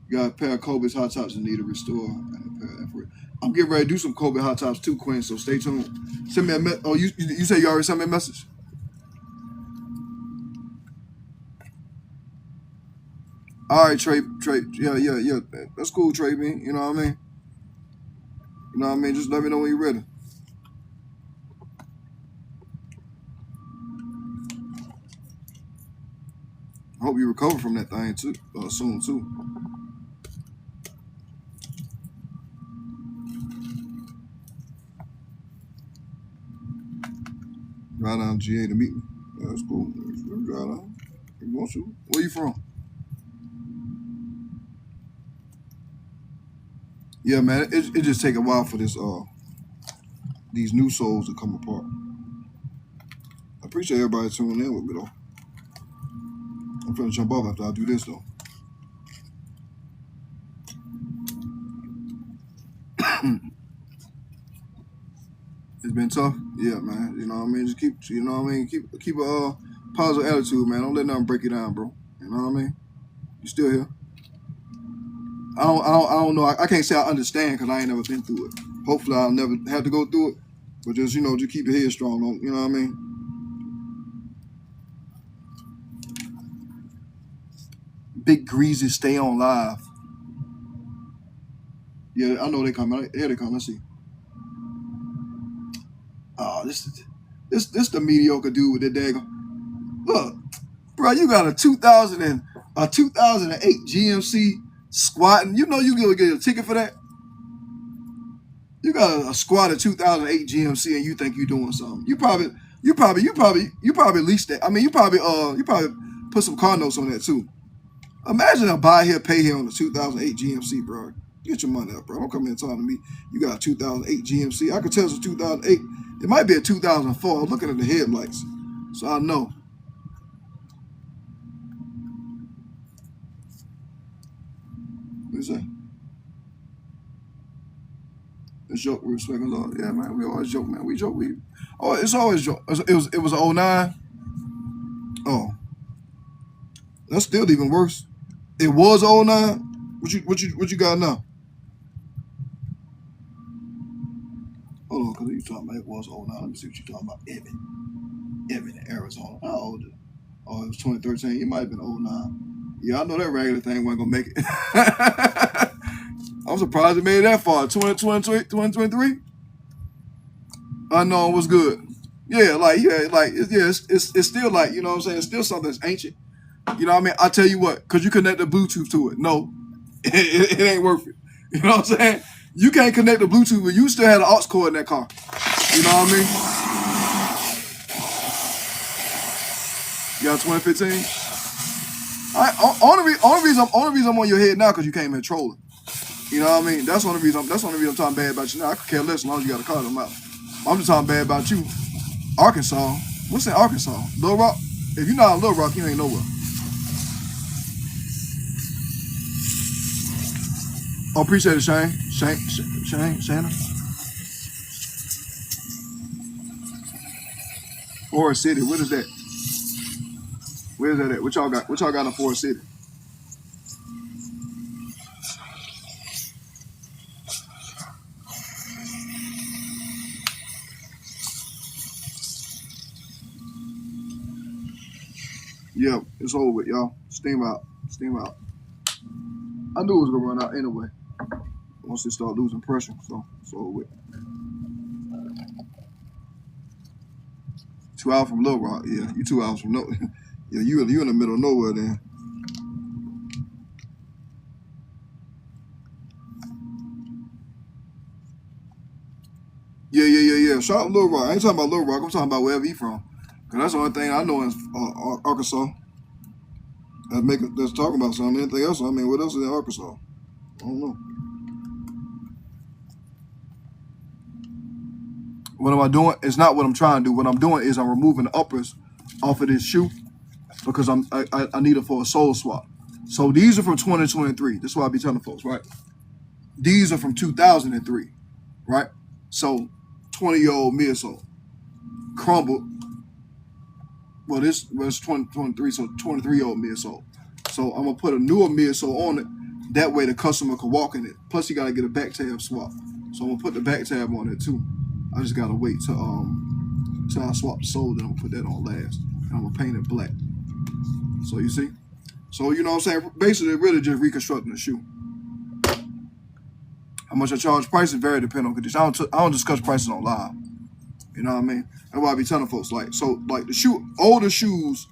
Speaker 1: You got a pair of Kobe's hot tops that need to restore. And a pair of I'm getting ready to do some Kobe hot tops too, Quinn. So stay tuned. Send me a message. Oh, you say you already sent me a message? All right, Trey. Yeah. That's cool, Trey. Man, you know what I mean? You know what I mean? Just let me know when you're ready. I hope you recover from that thing too soon too. Drive down GA to meet me. Yeah, that's cool. Drive down. You want to? Where you from? Yeah, man. It just take a while for these new souls to come apart. I appreciate everybody tuning in with me though. I'm finna jump off after I do this though. It's been tough, yeah, man. You know what I mean? Just keep a positive attitude, man. Don't let nothing break you down, bro. You know what I mean? You still here? I don't know. I can't say I understand because I ain't never been through it. Hopefully, I'll never have to go through it. But just just keep your head strong. You know what I mean? Big Greasy, stay on live. Yeah, I know they come. Here they come. Let's see. Oh, this the mediocre dude with the daggone. Look, bro, you got a 2008 GMC Squatting. You know you gonna get a ticket for that. You got a squat at 2008 GMC and you think you're doing something. You probably leased that. I mean, you probably put some car notes on that too. Imagine a buy here, pay here on the 2008 GMC, bro. Get your money up, bro. Don't come here and talk to me. You got a 2008 GMC. I could tell it's a 2008. It might be a 2004. I'm looking at the headlights, so I know. What is that? It's joke. We respect Allah. Yeah, man. We always joke, man. We joke. It's always joke. It was a 09. Oh, that's still even worse. It was 09. What you got now? Hold on, because you talking about it was 09. Let me see what you talking about. Evan in Arizona. How old is it? Oh, it was 2013. It might have been 09. Yeah, I know that regular thing wasn't gonna make it. I'm surprised it made it that far. 2023? Unknown was good. Yeah, it's still like, you know what I'm saying? It's still something that's ancient. You know what I mean? I tell you what, because you connect the Bluetooth to it. No, it ain't worth it. You know what I'm saying? You can't connect the Bluetooth, but you still had an aux cord in that car. You know what I mean? You got 2015? Only reason I'm on your head now because you came in trolling. You know what I mean? That's the only reason I'm talking bad about you now. I could care less as long as you got a car in the mouth. I'm just talking bad about you. Arkansas. What's in Arkansas? Little Rock? If you're not in Little Rock, you ain't nowhere. Oh, appreciate it, Shane. Shannon. Forest City. What is that? Where is that at? What y'all got in Forest City? Yeah, it's over with, y'all. Steam out. I knew it was gonna run out anyway. Once they start losing pressure, so it's over with. 2 hours from Little Rock, yeah. You 2 hours from yeah, you in the middle of nowhere then. Yeah. Shout out Little Rock. I ain't talking about Little Rock. I'm talking about wherever he from. Cause that's the only thing I know in Arkansas. That's talking about something. Anything else? I mean, what else is in Arkansas? I don't know. What am I doing? It's not what I'm trying to do. What I'm doing is I'm removing the uppers off of this shoe because I need it for a sole swap. So these are from 2023. This is what I be telling folks, right? These are from 2003, right? So 20-year-old midsole crumbled. Well, this was 2023, so 23-year-old midsole. So I'm gonna put a newer midsole on it. That way the customer can walk in it. Plus you gotta get a back tab swap. So I'm gonna put the back tab on it too. I just gotta wait till I swap the sole, then I'm gonna put that on last. And I'm gonna paint it black. So you see? So you know what I'm saying? Basically really just reconstructing the shoe. How much I charge prices vary depending on condition. I don't discuss prices on live. You know what I mean? That's why I be telling folks like the older shoes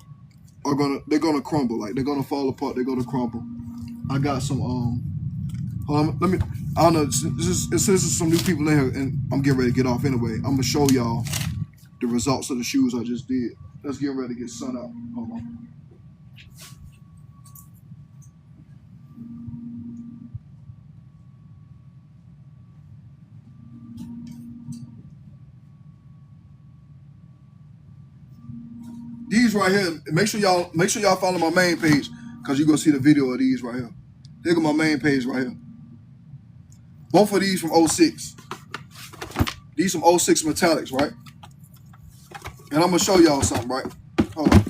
Speaker 1: they're gonna crumble, like they're gonna fall apart, they're gonna crumble. I got some hold on, I don't know, this is some new people in here and I'm getting ready to get off anyway. I'm gonna show y'all the results of the shoes I just did. Let's get ready to get sun out. Hold on. These right here, make sure y'all follow my main page because you're gonna see the video of these right here. Look at my main page right here. Both of these from 06. These from 06 metallics, right? And I'm gonna show y'all something, right? Hold on.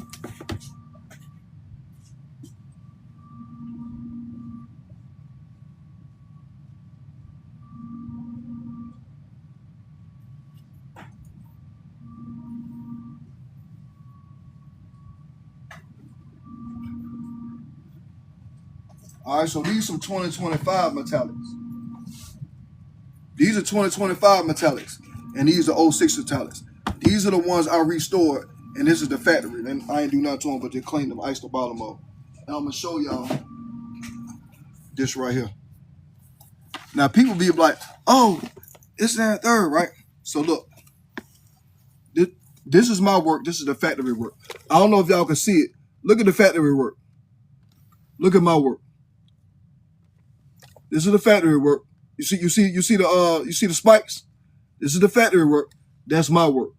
Speaker 1: All right, so these some 2025 metallics. These are 2025 metallics, and these are 06 metallics. These are the ones I restored, and this is the factory. And I ain't do nothing to them, but they cleaned them, iced the bottom up. And I'm gonna show y'all This right here. Now people be like, oh, it's that third, right? So look, this is my work. This is the factory work. I don't know if y'all can see it. Look at the factory work. Look at my work. This is the factory work. You see the spikes? This is the factory work. That's my work.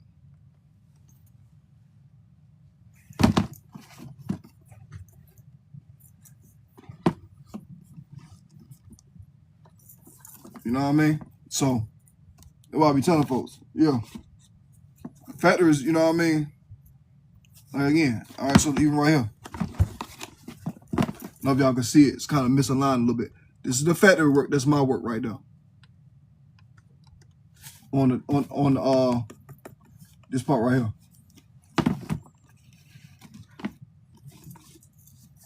Speaker 1: You know what I mean? So that's what I be telling folks. Yeah. Factories, you know what I mean? Like again. All right, so even right here. I don't know if y'all can see it. It's kind of misaligned a little bit. This is the factory work. That's my work right now. On this part right here.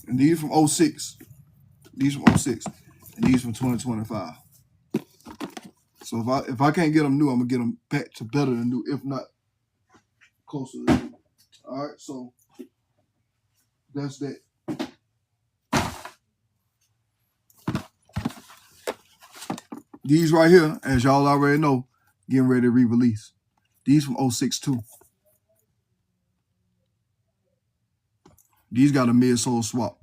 Speaker 1: And these from 06. These from 06. And these from 2025. So if I can't get them new, I'm gonna get them back to better than new, if not closer to new. All right, so that's that. These right here, as y'all already know, getting ready to re-release. These from 06 too. These got a midsole swap.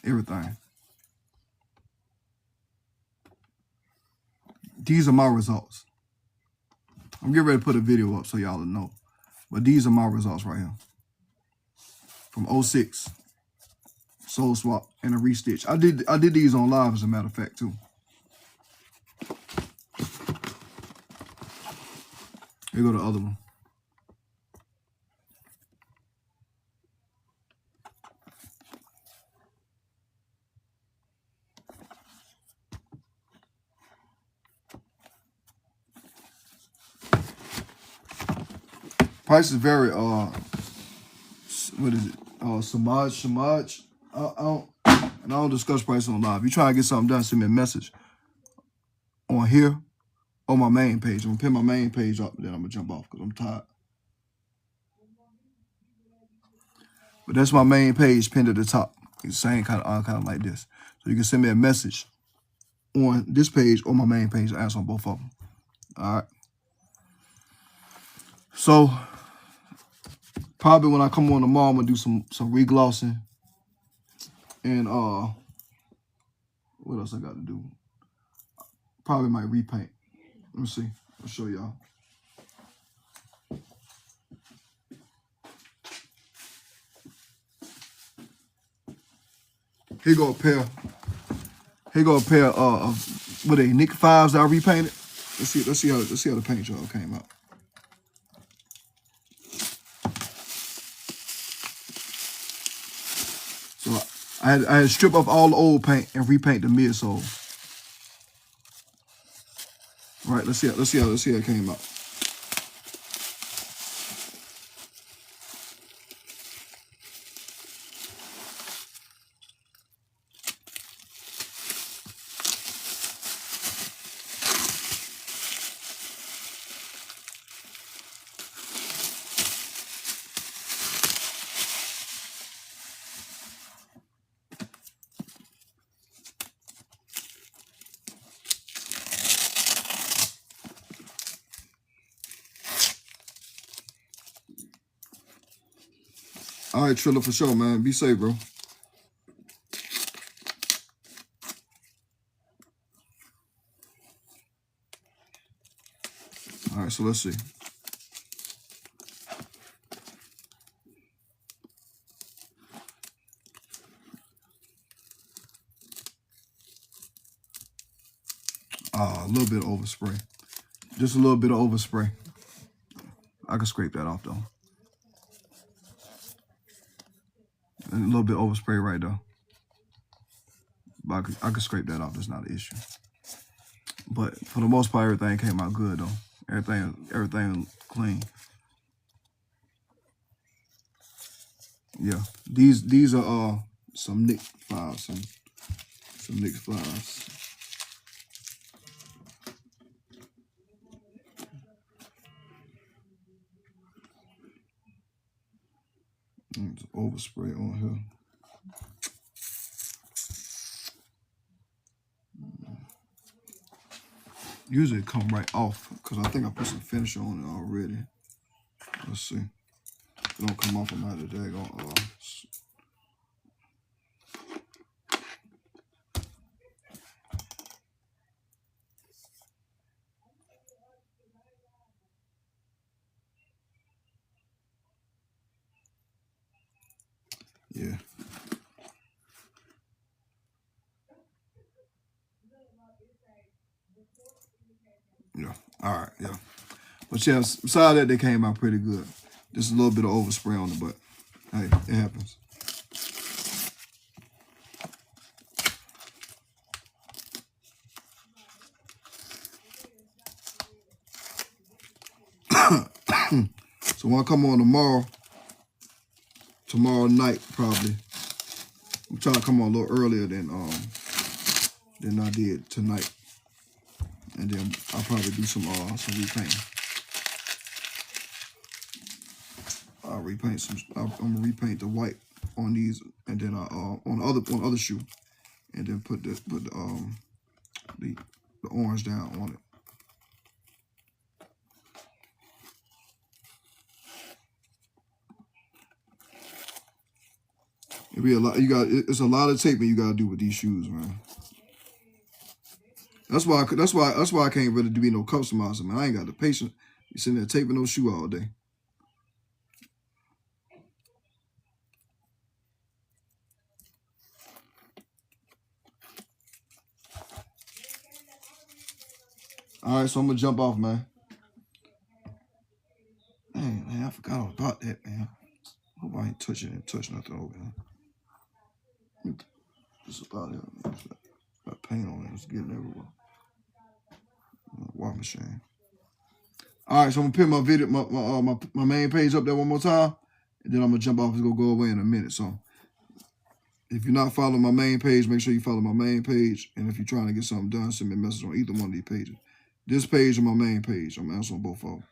Speaker 1: Everything. These are my results. I'm getting ready to put a video up so y'all will know. But these are my results right here. From 06. Sole swap and a restitch. I did these on live as a matter of fact too. Here go the other one. Price is very what is it? Samaj. I don't discuss price on live. You try to get something done, send me a message on here on my main page. I'm gonna pin my main page up, and then I'm gonna jump off because I'm tired. But that's my main page pinned at the top. It's the same kind of like this. So you can send me a message on this page or my main page. I answer on both of them. All right. So probably when I come on tomorrow, I'm gonna do some reglossing and what else I got to do? Probably might repaint. Let me see. I'll show y'all. Here go a pair. Here go a pair of what they Nick 5s that I repainted. Let's see how the paint job came out. So I had to strip off all the old paint and repaint the midsole. Right, let's see how it came out. All right, Triller, for sure, man. Be safe, bro. All right, so let's see. A little bit of overspray. Just a little bit of overspray. I can scrape that off, though. And a little bit of overspray right there. But I could scrape that off. That's not an issue. But for the most part, everything came out good, though. Everything clean. Yeah, these are some Nick 5s, some Nick 5s. Overspray on here. Usually it come right off because I think I put some finish on it already. Let's see. It don't come off of my daggone. Yeah. Yeah. All right. Yeah. But yeah, besides that, they came out pretty good. Just a little bit of overspray on it, but hey, it happens. So when I come on tomorrow night probably, I'm trying to come on a little earlier than I did tonight, and then I'll probably do some repainting. I'll repaint some. I'm gonna repaint the white on these, and then on the other shoe, and then put the orange down on it. It'll be a lot. It's a lot of taping you gotta do with these shoes, man. That's why I can't really be no customizer, man. I ain't got the patience. You sitting there taping those shoes all day. All right, so I'm gonna jump off, man. Dang, man, I forgot all about that, man. Hope I ain't touch nothing over here. Just about it. It's got paint on it. It's getting everywhere. Wash machine. All right, so I'm gonna pin my video, my main page up there one more time, and then I'm gonna jump off. It's gonna go away in a minute. So if you're not following my main page, make sure you follow my main page. And if you're trying to get something done, send me a message on either one of these pages. This page and my main page. I'm answering both of them.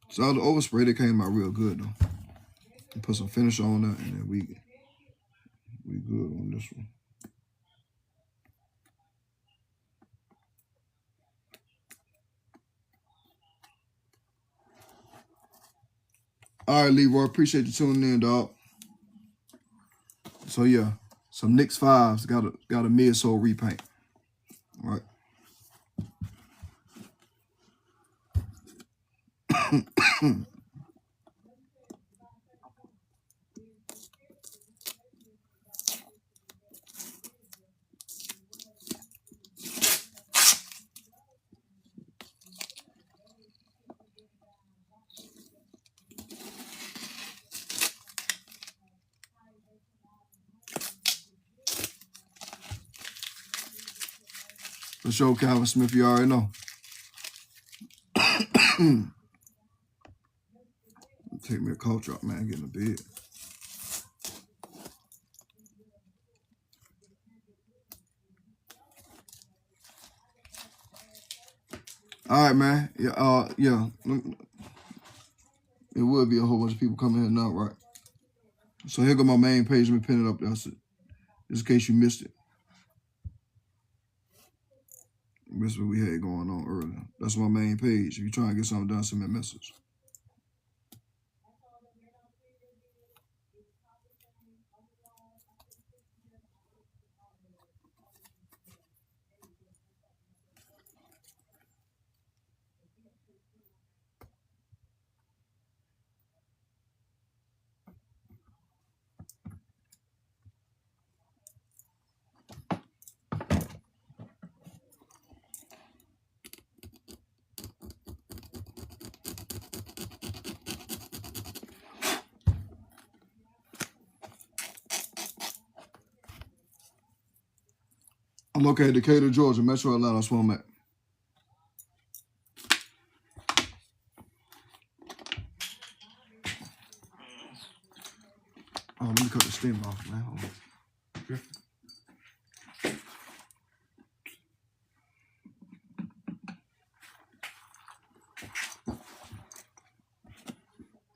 Speaker 1: So all the overspray, they came out real good though. And put some finish on that, and then we good on this one. All right, Leroy, appreciate you tuning in, dog. So yeah, some Knicks 5s got a midsole repaint. All right. For sure, Calvin Smith, you already know. Take me a cough drop, man. Get in the bed. All right, man. Yeah, yeah. It would be a whole bunch of people coming here now, right? So here go my main page. Let me pin it up there, just in case you missed it. Missed what we had going on earlier. That's my main page. If you're trying to get something done, send me a message. I'm located in Decatur, Georgia, Metro Atlanta. That's where I'm at. Oh, let me cut the steam off, man. Okay.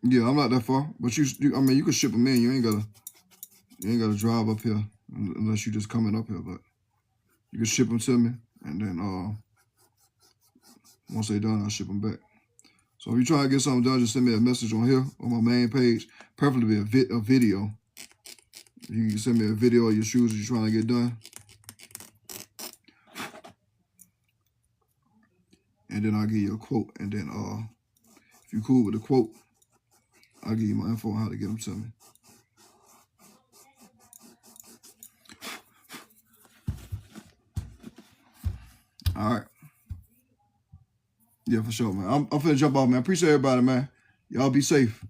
Speaker 1: Yeah, I'm not that far, but I mean, you can ship them in. You ain't gotta drive up here unless you just coming up here. But you can ship them to me, and then once they done, I'll ship them back. So if you try to get something done, just send me a message on here on my main page, preferably a video. You can send me a video of your shoes that you're trying to get done, and then I'll give you a quote. And then if you're cool with the quote, I'll give you my info on how to get them to me. All right. Yeah, for sure, man. I'm finna jump off, man. Appreciate everybody, man. Y'all be safe.